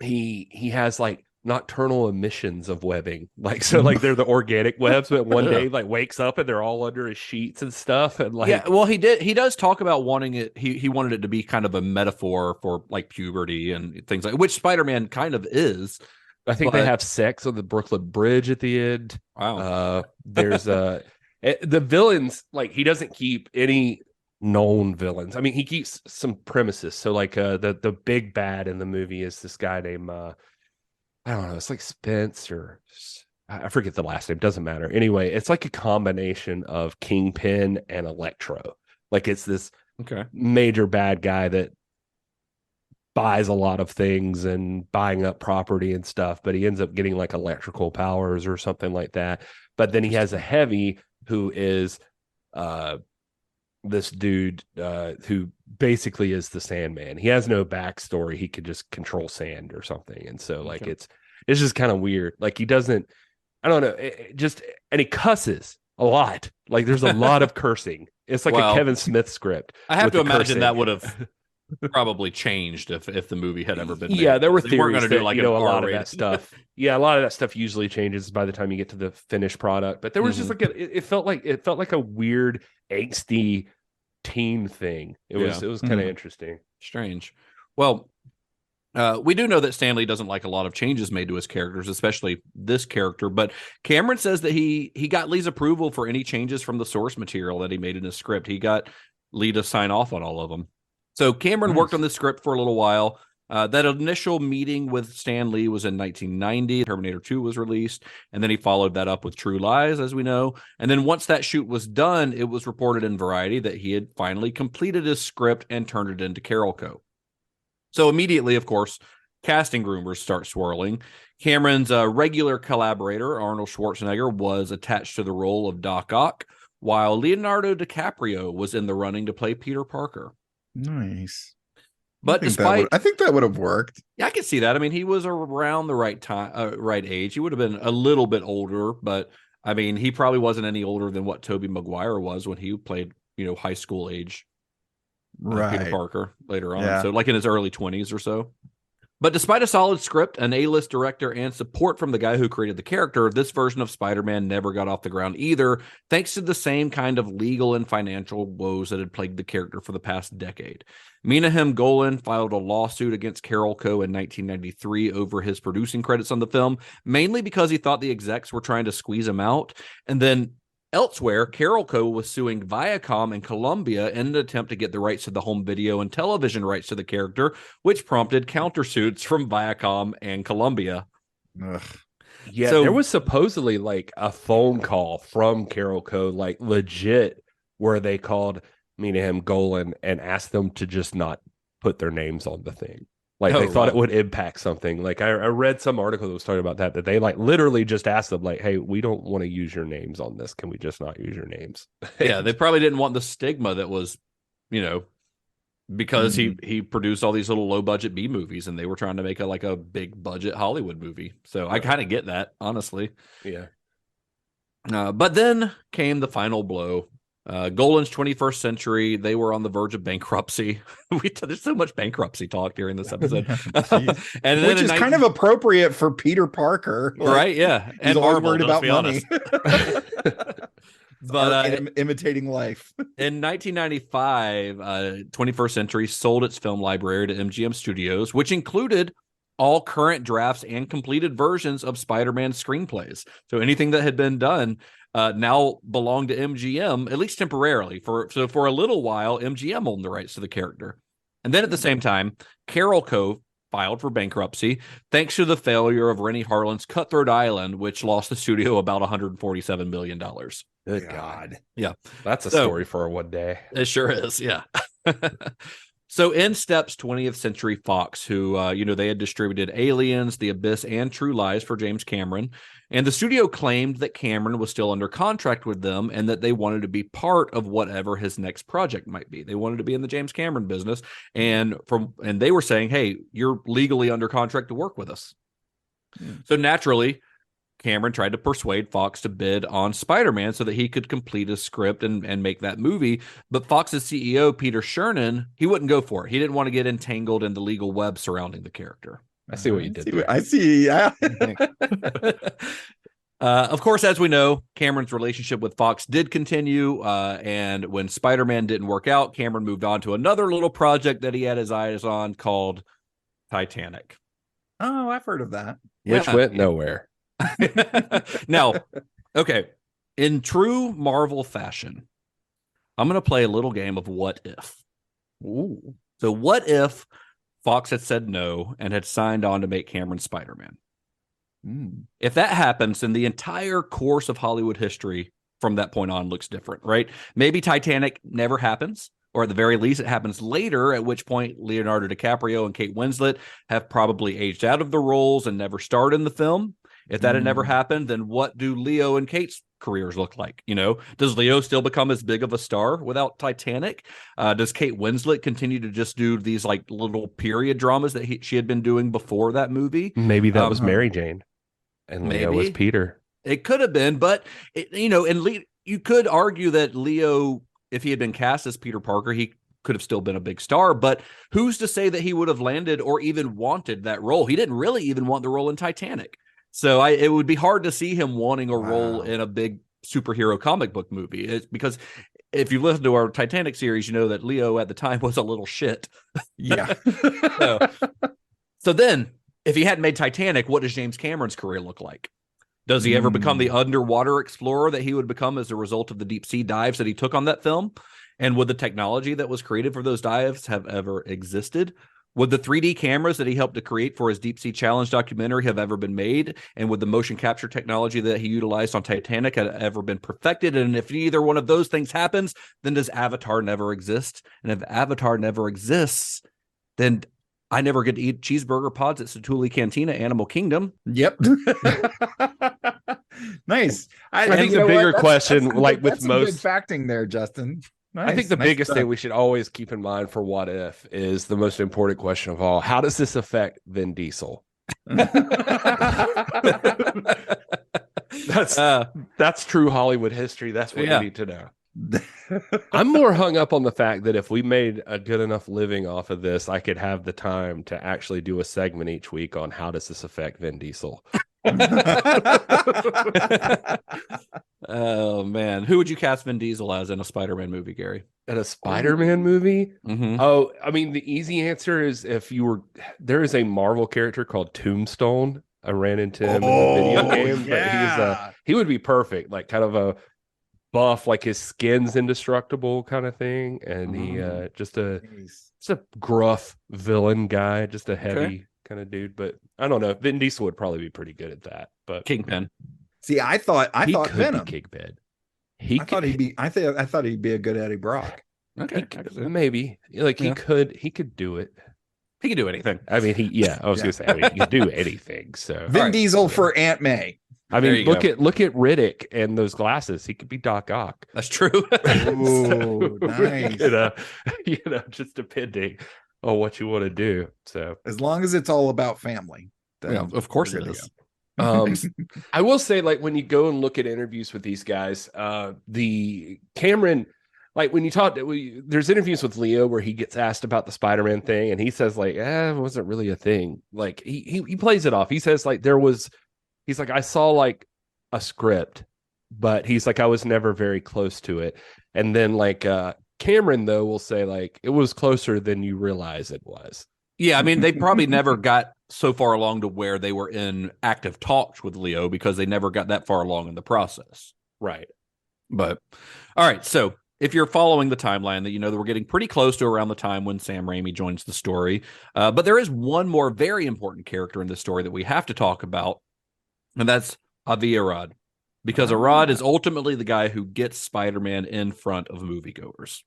he has like nocturnal emissions of webbing, like so like they're the organic webs, but one day like wakes up and they're all under his sheets and stuff, and like he does talk about wanting it, he wanted it to be kind of a metaphor for like puberty and things like, which Spider-Man kind of is. I think they have sex on the Brooklyn Bridge at the end. Wow. There's the villains, like he doesn't keep any known villains. I mean, he keeps some premises. So like the big bad in the movie is this guy named I don't know, it's like Spence, or I forget the last name, doesn't matter. Anyway, it's like a combination of Kingpin and Electro. Like it's this major bad guy that buys a lot of things and buying up property and stuff, but he ends up getting like electrical powers or something like that. But then he has a heavy who is this dude who basically is the Sandman. He has no backstory. He could just control sand or something. And so like it's just kind of weird. Like he doesn't, I don't know, and he cusses a lot. Like there's a lot of cursing. It's like a Kevin Smith script. I have to imagine that would have probably changed if the movie had ever been made. Yeah, there were theories weren't going to do like a lot of that stuff. Yeah, a lot of that stuff usually changes by the time you get to the finished product. But there was just like it felt like a weird angsty teen thing. It was kind of interesting. Strange. Well, we do know that Stan Lee doesn't like a lot of changes made to his characters, especially this character. But Cameron says that he got Lee's approval for any changes from the source material that he made in his script. He got Lee to sign off on all of them. So Cameron worked on the script for a little while. That initial meeting with Stan Lee was in 1990. Terminator 2 was released, and then he followed that up with True Lies, as we know. And then once that shoot was done, it was reported in Variety that he had finally completed his script and turned it into Carolco. So immediately, of course, casting rumors start swirling. Cameron's regular collaborator, Arnold Schwarzenegger, was attached to the role of Doc Ock, while Leonardo DiCaprio was in the running to play Peter Parker. Nice. But despite, I think that would have worked. yeah, I can see that. I mean, he was around the right time, right age. He would have been a little bit older, but I mean, he probably wasn't any older than what Tobey Maguire was when he played, high school age Peter Parker later on. Yeah. So like in his early 20s or so. But despite a solid script, an A-list director, and support from the guy who created the character, this version of Spider-Man never got off the ground either, thanks to the same kind of legal and financial woes that had plagued the character for the past decade. Menahem Golan filed a lawsuit against Carol Co. in 1993 over his producing credits on the film, mainly because he thought the execs were trying to squeeze him out. And then elsewhere, Carol Co. was suing Viacom and Columbia in an attempt to get the rights to the home video and television rights to the character, which prompted countersuits from Viacom and Columbia. Ugh. Yeah, So- there was supposedly like a phone call from Carol Co. like legit where they called Menahem Golan and asked them to just not put their names on the thing. Like Oh, they thought wow. it would impact something. Like I read some article that was talking about that they like literally just asked them like, hey, we don't want to use your names on this. Can we just not use your names? Yeah, they probably didn't want the stigma that was, because he produced all these little low budget B movies and they were trying to make a big budget Hollywood movie. So I kind of get that, honestly. Yeah. But then came the final blow. Golan's 21st Century, they were on the verge of bankruptcy. There's so much bankruptcy talk during this episode. And then Which is kind of appropriate for Peter Parker. right, yeah. He's And always Marvel, worried let's about be money. honest. But Imitating life. in 1995, 21st Century sold its film library to MGM Studios, which included all current drafts and completed versions of Spider-Man screenplays. So anything that had been done now belonged to MGM, at least temporarily. For a little while, MGM owned the rights to the character. And then at the same time, Carol Co. filed for bankruptcy thanks to the failure of Rennie Harlin's Cutthroat Island, which lost the studio about $147 million. Good God. Yeah. That's a story for one day. It sure is, yeah. So in steps 20th Century Fox, who, they had distributed Aliens, The Abyss, and True Lies for James Cameron. And the studio claimed that Cameron was still under contract with them and that they wanted to be part of whatever his next project might be. They wanted to be in the James Cameron business. And they were saying, hey, you're legally under contract to work with us. So naturally, Cameron tried to persuade Fox to bid on Spider-Man so that he could complete his script and make that movie. But Fox's CEO, Peter Chernin, he wouldn't go for it. He didn't want to get entangled in the legal web surrounding the character. I see what you did there. I see. Yeah. Of course, as we know, Cameron's relationship with Fox did continue. And when Spider-Man didn't work out, Cameron moved on to another little project that he had his eyes on called Titanic. Oh, I've heard of that. Which went nowhere. Now, okay, in true Marvel fashion, I'm going to play a little game of what if. Ooh. So what if Fox had said no and had signed on to make Cameron Spider-Man? If that happens, then the entire course of Hollywood history from that point on looks different, right? Maybe Titanic never happens, or at the very least, it happens later, at which point Leonardo DiCaprio and Kate Winslet have probably aged out of the roles and never starred in the film. If that had never happened, then what do Leo and Kate's careers look like? Does Leo still become as big of a star without Titanic? Does Kate Winslet continue to just do these like little period dramas that she had been doing before that movie? Maybe that was Mary Jane and Leo was Peter. It could have been, but you could argue that Leo, if he had been cast as Peter Parker, he could have still been a big star, but who's to say that he would have landed or even wanted that role? He didn't really even want the role in Titanic. So it would be hard to see him wanting a role in a big superhero comic book movie. It's because if you listen to our Titanic series, you know that Leo at the time was a little shit. Yeah. So then, if he hadn't made Titanic, what does James Cameron's career look like? Does he ever become the underwater explorer that he would become as a result of the deep sea dives that he took on that film? And would the technology that was created for those dives have ever existed? Would the 3D cameras that he helped to create for his Deep Sea Challenge documentary have ever been made? And would the motion capture technology that he utilized on Titanic have ever been perfected? And if either one of those things happens, then does Avatar never exist? And if Avatar never exists, then I never get to eat cheeseburger pods at Satuli Cantina Animal Kingdom. Yep. Nice. I think the bigger question, like with that's some most good facting there, Justin. I think the biggest thing we should always keep in mind for What If is the most important question of all. How does this affect Vin Diesel? That's true Hollywood history. That's what you need to know. I'm more hung up on the fact that if we made a good enough living off of this, I could have the time to actually do a segment each week on how does this affect Vin Diesel. Oh man, who would you cast Vin Diesel as in a Spider-Man movie, Gary? In a Spider-Man movie? Mm-hmm. Oh, I mean, the easy answer is there is a Marvel character called Tombstone. I ran into him in the video game, but he would be perfect, like kind of a buff, like his skin's indestructible kind of thing, and he just a gruff villain guy, just a heavy kind of dude. But I don't know, Vin Diesel would probably be pretty good at that. But Kingpin. See, I thought Venom. Kingpin. I thought he'd be a good Eddie Brock. Okay, maybe like he could do it. He could do anything. I mean, I was gonna say, he could do anything. So Vin Diesel for Aunt May. I mean, look at Riddick and those glasses. He could be Doc Ock. That's true. Oh, nice. Just depending on what you want to do. So as long as it's all about family, then of course it is. I will say, like, when you go and look at interviews with these guys, the Cameron, like when you talk, there's interviews with Leo where he gets asked about the Spider-Man thing, and he says like, it wasn't really a thing. Like he plays it off. He says like he's like, I saw like a script, but he's like, I was never very close to it. And then like Cameron though will say like, it was closer than you realize it was. Yeah, I mean, they probably never got so far along to where they were in active talks with Leo because they never got that far along in the process. Right. But, all right, so if you're following the timeline, that you know that we're getting pretty close to around the time when Sam Raimi joins the story. But there is one more very important character in the story that we have to talk about, and that's Avi Arad. Because Arad is ultimately the guy who gets Spider-Man in front of moviegoers.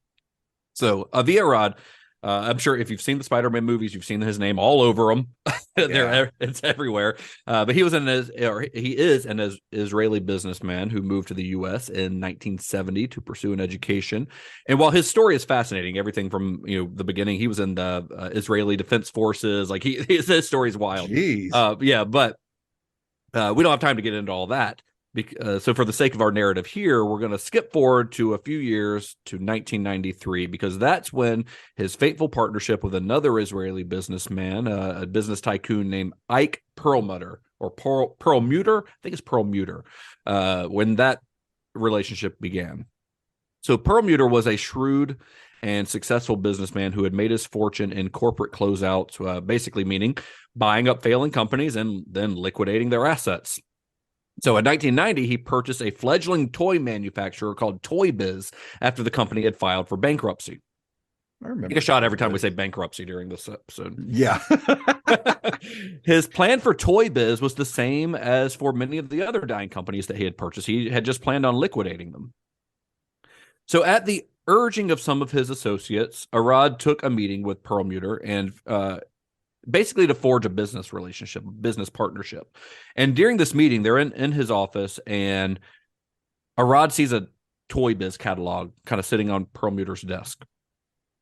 So Avi Arad, I'm sure if you've seen the Spider-Man movies, you've seen his name all over them. It's everywhere. But he is an Israeli businessman who moved to the U.S. in 1970 to pursue an education. And while his story is fascinating, everything from the beginning, he was in the Israeli Defense Forces. Like his story is wild. Jeez. But we don't have time to get into all that. So for the sake of our narrative here, we're going to skip forward to a few years to 1993, because that's when his fateful partnership with another Israeli businessman, a business tycoon named Ike Perlmutter, or Perlmutter, I think it's Perlmutter, when that relationship began. So Perlmutter was a shrewd and successful businessman who had made his fortune in corporate closeouts, basically meaning buying up failing companies and then liquidating their assets. So in 1990, he purchased a fledgling toy manufacturer called Toy Biz after the company had filed for bankruptcy. I remember. Take a shot every time we say bankruptcy during this episode. Yeah. His plan for Toy Biz was the same as for many of the other dying companies that he had purchased. He had just planned on liquidating them. So at the urging of some of his associates, Arad took a meeting with Perlmutter and basically to forge a business partnership. And during this meeting, they're in his office, and Arad sees a Toy Biz catalog kind of sitting on Perlmutter's desk.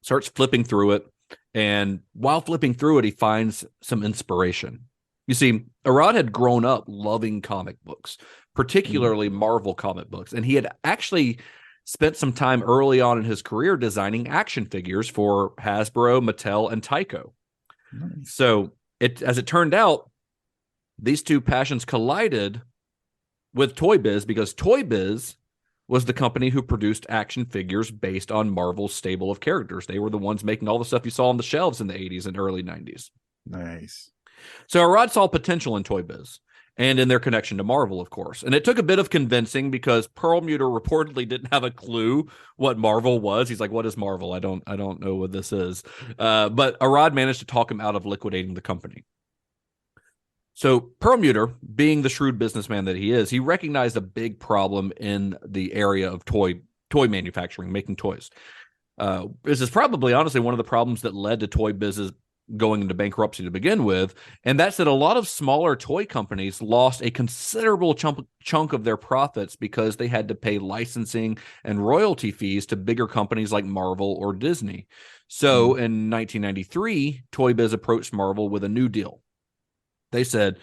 Starts flipping through it, and while flipping through it, he finds some inspiration. You see, Arad had grown up loving comic books, particularly Marvel comic books, and he had actually spent some time early on in his career designing action figures for Hasbro, Mattel, and Tyco. Nice. So as it turned out, these two passions collided with Toy Biz, because Toy Biz was the company who produced action figures based on Marvel's stable of characters. They were the ones making all the stuff you saw on the shelves in the 80s and early 90s. Nice. So Arad saw potential in Toy Biz and in their connection to Marvel, of course. And it took a bit of convincing, because Perlmutter reportedly didn't have a clue what Marvel was. He's like, what is Marvel? I don't know what this is. But Arad managed to talk him out of liquidating the company. So Perlmutter, being the shrewd businessman that he is, he recognized a big problem in the area of toy manufacturing, making toys. This is probably, honestly, one of the problems that led to Toy Biz's going into bankruptcy to begin with. And that's that a lot of smaller toy companies lost a considerable chunk of their profits because they had to pay licensing and royalty fees to bigger companies like Marvel or Disney. So in 1993, Toy Biz approached Marvel with a new deal. They said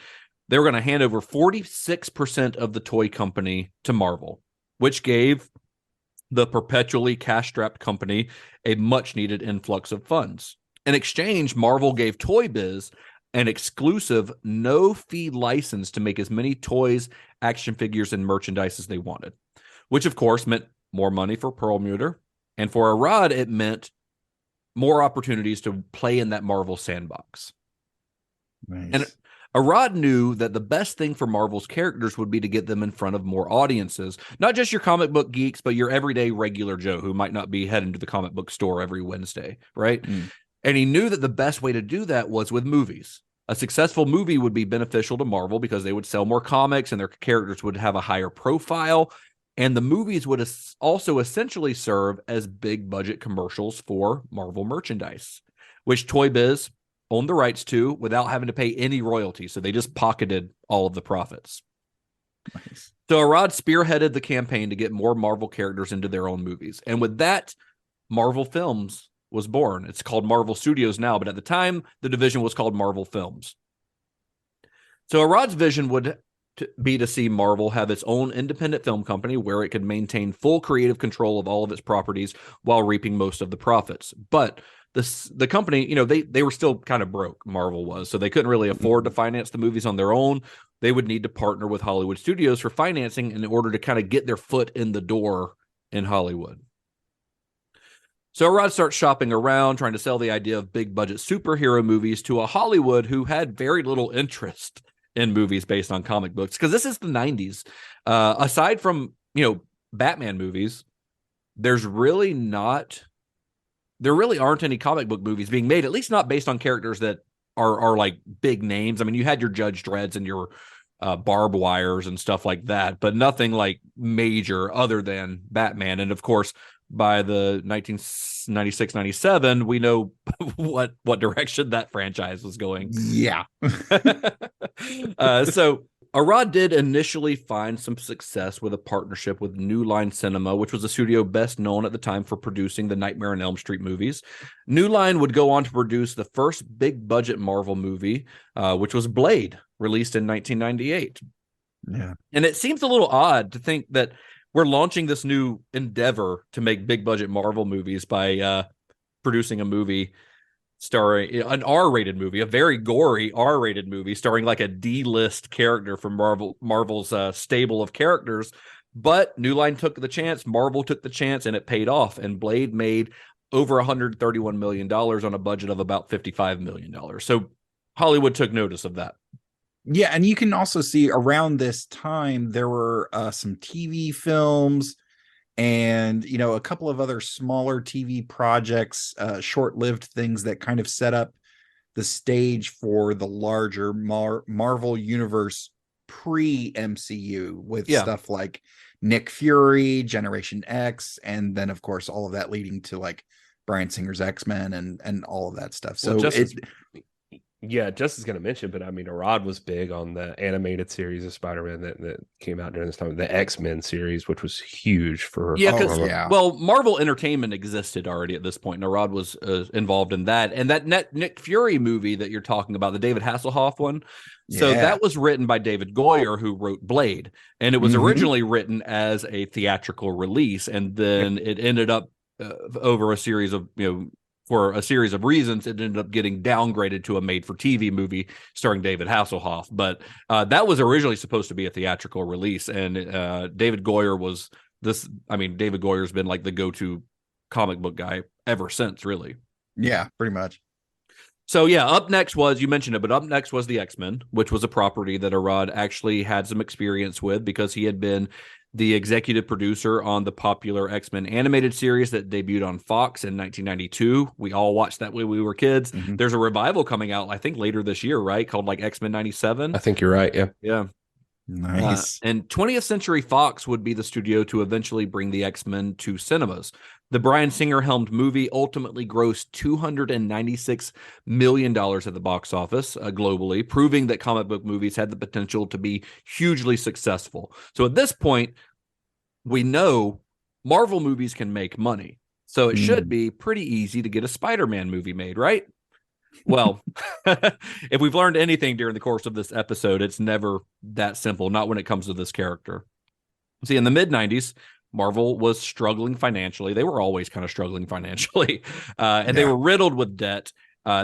they were going to hand over 46% of the toy company to Marvel, which gave the perpetually cash-strapped company a much-needed influx of funds. In exchange, Marvel gave Toy Biz an exclusive, no-fee license to make as many toys, action figures, and merchandise as they wanted, which, of course, meant more money for Perlmutter. And for Arad, it meant more opportunities to play in that Marvel sandbox. Nice. And Arad knew that the best thing for Marvel's characters would be to get them in front of more audiences, not just your comic book geeks, but your everyday regular Joe who might not be heading to the comic book store every Wednesday, right? And he knew that the best way to do that was with movies. A successful movie would be beneficial to Marvel because they would sell more comics and their characters would have a higher profile. And the movies would also essentially serve as big budget commercials for Marvel merchandise, which Toy Biz owned the rights to without having to pay any royalty. So they just pocketed all of the profits. Nice. So Arad spearheaded the campaign to get more Marvel characters into their own movies. And with that, Marvel Films was born. It's called Marvel Studios now, but at the time, the division was called Marvel Films. So Arad's vision would be to see Marvel have its own independent film company where it could maintain full creative control of all of its properties while reaping most of the profits. But the company, they were still kind of broke, Marvel was, so they couldn't really afford to finance the movies on their own. They would need to partner with Hollywood studios for financing in order to kind of get their foot in the door in Hollywood. So Arad starts shopping around, trying to sell the idea of big budget superhero movies to a Hollywood who had very little interest in movies based on comic books, because this is the 90s. Aside from, Batman movies, there really aren't any comic book movies being made, at least not based on characters that are like big names. I mean, you had your Judge Dredds and your Barbed Wires and stuff like that, but nothing like major other than Batman. And of course, by the 1996-97, we know what direction that franchise was going. Yeah. So Arad did initially find some success with a partnership with New Line Cinema, which was a studio best known at the time for producing the Nightmare on Elm Street movies. New Line would go on to produce the first big budget Marvel movie, which was Blade, released in 1998. Yeah. And it seems a little odd to think that we're launching this new endeavor to make big budget Marvel movies by producing a movie starring an R-rated movie, a very gory R-rated movie starring like a D-list character from Marvel's stable of characters. But New Line took the chance, Marvel took the chance, and it paid off. And Blade made over $131 million on a budget of about $55 million. So Hollywood took notice of that. Yeah, and you can also see around this time there were some TV films and a couple of other smaller TV projects, short-lived things that kind of set up the stage for the larger Marvel universe pre-MCU with stuff like Nick Fury, Generation X, and then of course all of that leading to like Bryan Singer's X-Men and all of that stuff. So Justin's going to mention, but I mean, Arad was big on the animated series of Spider-Man that came out during this time, the X-Men series, which was huge for. Well, Marvel Entertainment existed already at this point, and Arad was involved in that. And that Nick Fury movie that you're talking about, the David Hasselhoff one, so that was written by David Goyer, who wrote Blade, and it was originally written as a theatrical release, and then it ended up over a series of for a series of reasons, it ended up getting downgraded to a made-for-TV movie starring David Hasselhoff. But that was originally supposed to be a theatrical release, and David Goyer was this. I mean, David Goyer's been like the go-to comic book guy ever since, really. Yeah, pretty much. So yeah, up next was, you mentioned it, but up next was the X-Men, which was a property that Arad actually had some experience with because he had been the executive producer on the popular X-Men animated series that debuted on Fox in 1992. We all watched that when we were kids. There's a revival coming out, I think, later this year, right? Called like X-Men 97. I think you're right. Yeah. Yeah. Nice. And 20th Century Fox would be the studio to eventually bring the X-Men to cinemas. The Bryan Singer-helmed movie ultimately grossed $296 million at the box office globally, proving that comic book movies had the potential to be hugely successful. So at this point, we know Marvel movies can make money. So it should be pretty easy to get a Spider-Man movie made, right? Well, if we've learned anything during the course of this episode, it's never that simple, not when it comes to this character. See, in the mid-90s, Marvel was struggling financially. They were always kind of struggling financially, and they were riddled with debt.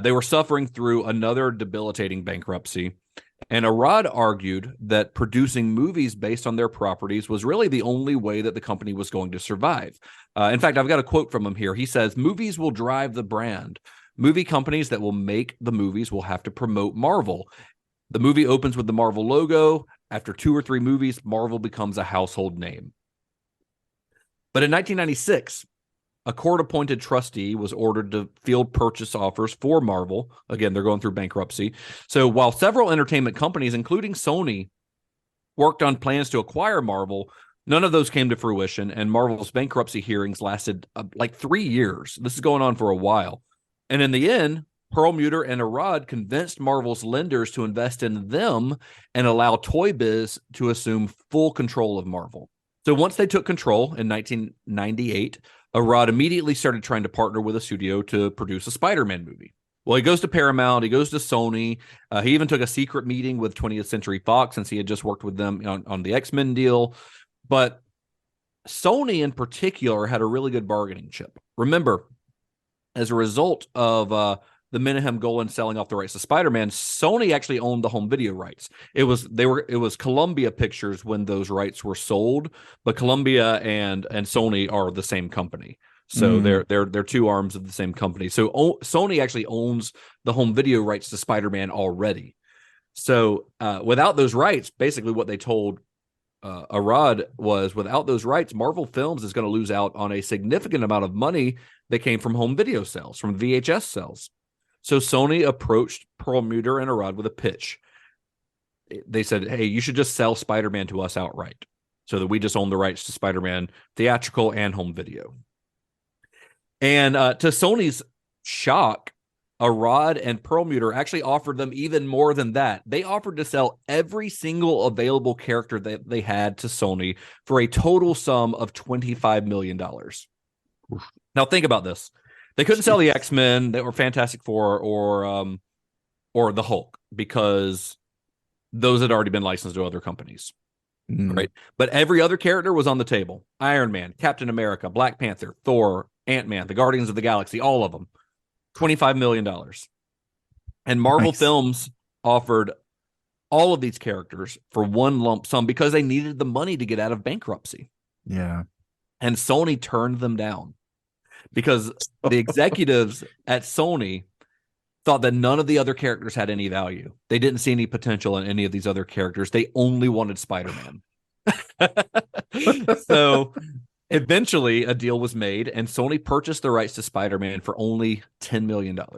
They were suffering through another debilitating bankruptcy. And Arad argued that producing movies based on their properties was really the only way that the company was going to survive. In fact, I've got a quote from him here. He says, "Movies will drive the brand. Movie companies that will make the movies will have to promote Marvel. The movie opens with the Marvel logo. After 2 or 3 movies, Marvel becomes a household name." But in 1996, a court-appointed trustee was ordered to field purchase offers for Marvel. Again, they're going through bankruptcy. So while several entertainment companies, including Sony, worked on plans to acquire Marvel, none of those came to fruition, and Marvel's bankruptcy hearings lasted like 3 years. This is going on for a while. And in the end, Perlmutter and Arad convinced Marvel's lenders to invest in them and allow Toy Biz to assume full control of Marvel. So once they took control in 1998, Arad immediately started trying to partner with a studio to produce a Spider-Man movie. Well, he goes to Paramount, he goes to Sony. He even took a secret meeting with 20th Century Fox since he had just worked with them on the X-Men deal. But Sony in particular had a really good bargaining chip. Remember, as a result of the Menahem Golan selling off the rights to Spider-Man, Sony actually owned the home video rights. It was Columbia Pictures when those rights were sold, but Columbia and Sony are the same company. So they're two arms of the same company. So Sony actually owns the home video rights to Spider-Man already. So without those rights, basically what they told Arad was, without those rights, Marvel Films is going to lose out on a significant amount of money that came from home video sales, from VHS sales. So Sony approached Perlmutter and Arad with a pitch. They said, hey, you should just sell Spider-Man to us outright so that we just own the rights to Spider-Man theatrical and home video. And to Sony's shock, Arad and Perlmutter actually offered them even more than that. They offered to sell every single available character that they had to Sony for a total sum of $25 million. Now think about this. They couldn't sell the X-Men or Fantastic Four or the Hulk because those had already been licensed to other companies. Right? But every other character was on the table. Iron Man, Captain America, Black Panther, Thor, Ant-Man, the Guardians of the Galaxy, all of them. $25 million. And Marvel Films offered all of these characters for one lump sum because they needed the money to get out of bankruptcy. Yeah. And Sony turned them down because the executives at Sony thought that none of the other characters had any value. They didn't see any potential in any of these other characters. They only wanted Spider-Man. So eventually a deal was made and Sony purchased the rights to Spider-Man for only $10 million. Wow.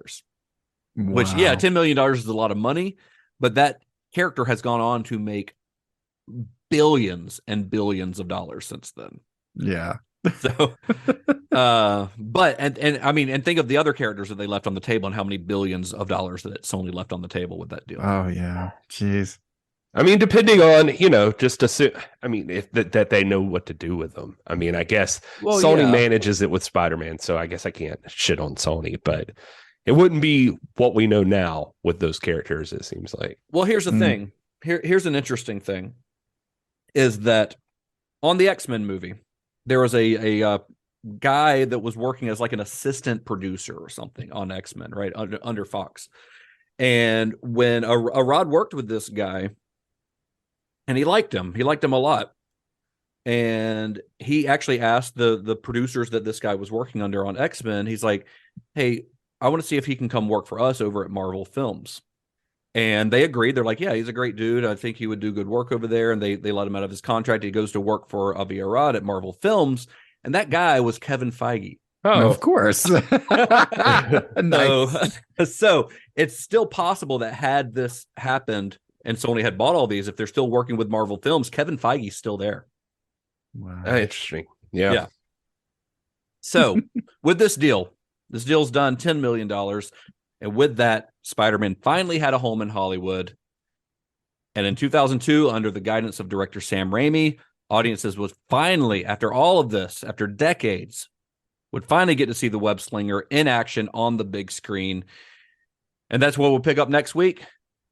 Which, yeah, $10 million is a lot of money, but that character has gone on to make billions and billions of dollars since then. Yeah. So, but I mean, and think of the other characters that they left on the table and how many billions of dollars that Sony left on the table with that deal. Oh yeah, jeez. I mean, depending on, just assume, I mean, if that they know what to do with them. I mean, I guess Sony manages it with Spider-Man, so I guess I can't shit on Sony, but it wouldn't be what we know now with those characters, it seems like. Well, here's the thing. Here's an interesting thing, is that on the X-Men movie, there was a guy that was working as like an assistant producer or something on X-Men, right, under Fox. And when Arad worked with this guy, and he liked him a lot. And he actually asked the producers that this guy was working under on X-Men, he's like, hey, I want to see if he can come work for us over at Marvel Films. And they agreed. They're like, yeah, he's a great dude. I think he would do good work over there. And they let him out of his contract. He goes to work for Avi Arad at Marvel Films. And that guy was Kevin Feige. Oh, of course. Nice. So it's still possible that had this happened and Sony had bought all these, if they're still working with Marvel Films, Kevin Feige's still there. Wow. Interesting. Yeah. So with this deal's done $10 million. And with that, Spider-Man finally had a home in Hollywood. And in 2002, under the guidance of director Sam Raimi, audiences would finally, after all of this, after decades, would finally get to see the web slinger in action on the big screen. And that's what we'll pick up next week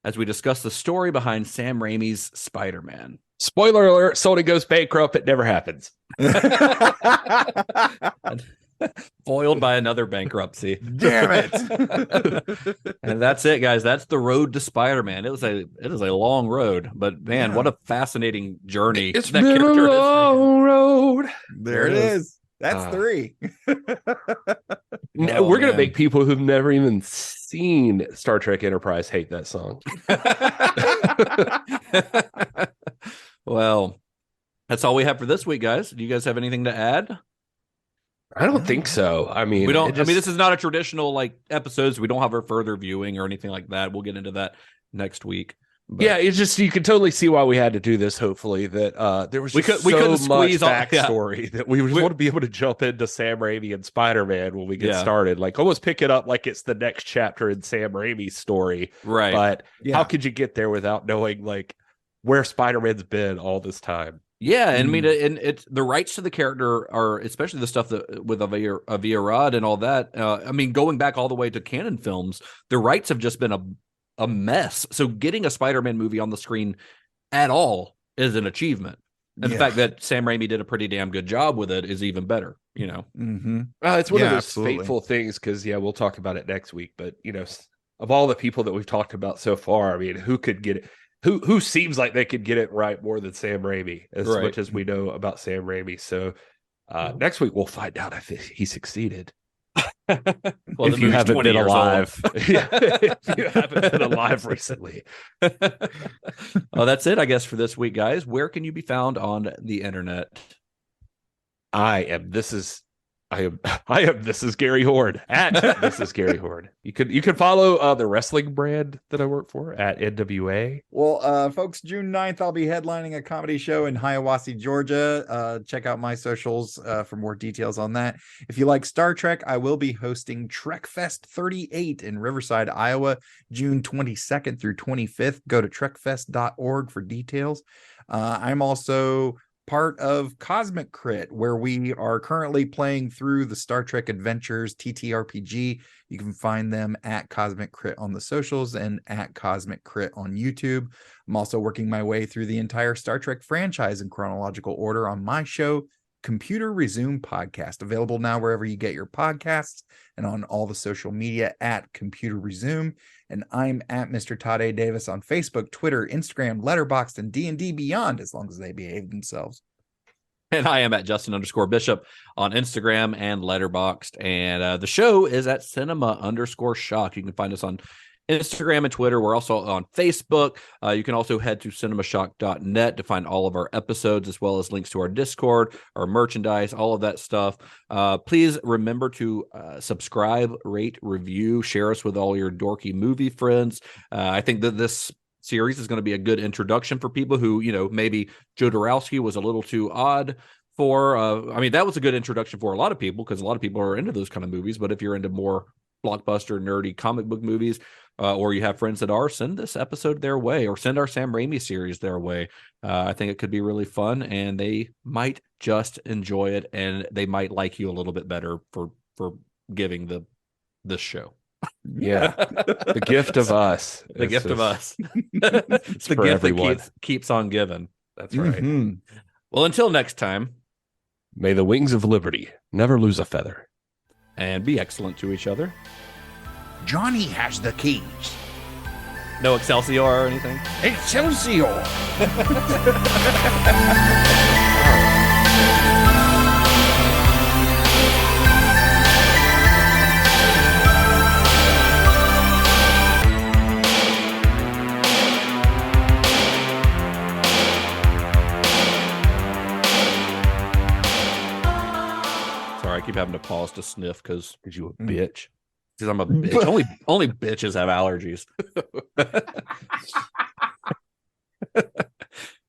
as we discuss the story behind Sam Raimi's Spider-Man. Spoiler alert, Sony goes bankrupt. It never happens. Foiled by another bankruptcy. Damn it. And that's it, guys. That's the road to Spider-Man. It is a long road, but man, what a fascinating journey. It's been a long road. There it is. That's 3. We're going to make people who've never even seen Star Trek Enterprise hate that song. Well, that's all we have for this week, guys. Do you guys have anything to add? I don't think so. I mean, we don't. I mean, this is not a traditional like episodes. We don't have our further viewing or anything like that. We'll get into that next week. But yeah, it's just you can totally see why we had to do this. Hopefully, that there was just we couldn't so much squeeze backstory that we want to be able to jump into Sam Raimi and Spider-Man when we get started. Like almost pick it up like it's the next chapter in Sam Raimi's story. Right. But how could you get there without knowing like where Spider-Man's been all this time? Yeah, and I mean, and it's the rights to the character are, especially the stuff that with Avia Rod and all that. I mean, going back all the way to canon films, the rights have just been a mess. So getting a Spider-Man movie on the screen at all is an achievement. And the fact that Sam Raimi did a pretty damn good job with it is even better. You know, it's one of those fateful things because we'll talk about it next week. But of all the people that we've talked about so far, I mean, who could get it? Who seems like they could get it right more than Sam Raimi, as much as we know about Sam Raimi. So next week we'll find out if he succeeded. Well, if you haven't been alive, if you haven't been alive recently. Well, that's it, I guess, for this week, guys. Where can you be found on the internet? This is Gary Horne at This is Gary Horne. You can follow the wrestling brand that I work for at NWA. Well, folks, June 9th, I'll be headlining a comedy show in Hiawassee, Georgia. Check out my socials for more details on that. If you like Star Trek, I will be hosting Trek Fest 38 in Riverside, Iowa, June 22nd through 25th. Go to trekfest.org for details. I'm also part of Cosmic Crit, where we are currently playing through the Star Trek Adventures TTRPG. You can find them at Cosmic Crit on the socials and at Cosmic Crit on YouTube. I'm also working my way through the entire Star Trek franchise in chronological order on my show, Computer Resume Podcast, available now wherever you get your podcasts and on all the social media at Computer Resume. And I'm at Mr. Todd A. Davis on Facebook, Twitter, Instagram, Letterboxd, and D&D Beyond, as long as they behave themselves. And I am at Justin_Bishop on Instagram and Letterboxd. And the show is at Cinema_Shock. You can find us on Instagram and Twitter. We're also on Facebook. You can also head to cinemashock.net to find all of our episodes, as well as links to our Discord, our merchandise, all of that stuff. Please remember to subscribe, rate, review, share us with all your dorky movie friends. I think that this series is going to be a good introduction for people who, maybe Jodorowsky was a little too odd for. I mean, that was a good introduction for a lot of people because a lot of people are into those kind of movies. But if you're into more blockbuster, nerdy comic book movies, or you have friends that are, send this episode their way, or send our Sam Raimi series their way. I think it could be really fun, and they might just enjoy it, and they might like you a little bit better for giving this show. Yeah, the gift of us. The gift of us. It's the gift everyone. that keeps on giving. That's right. Well, until next time, may the wings of liberty never lose a feather. And be excellent to each other. Johnny has the keys. No Excelsior or anything? Excelsior! Sorry, I keep having to pause to sniff because you a bitch. Because I'm a bitch. Only bitches have allergies.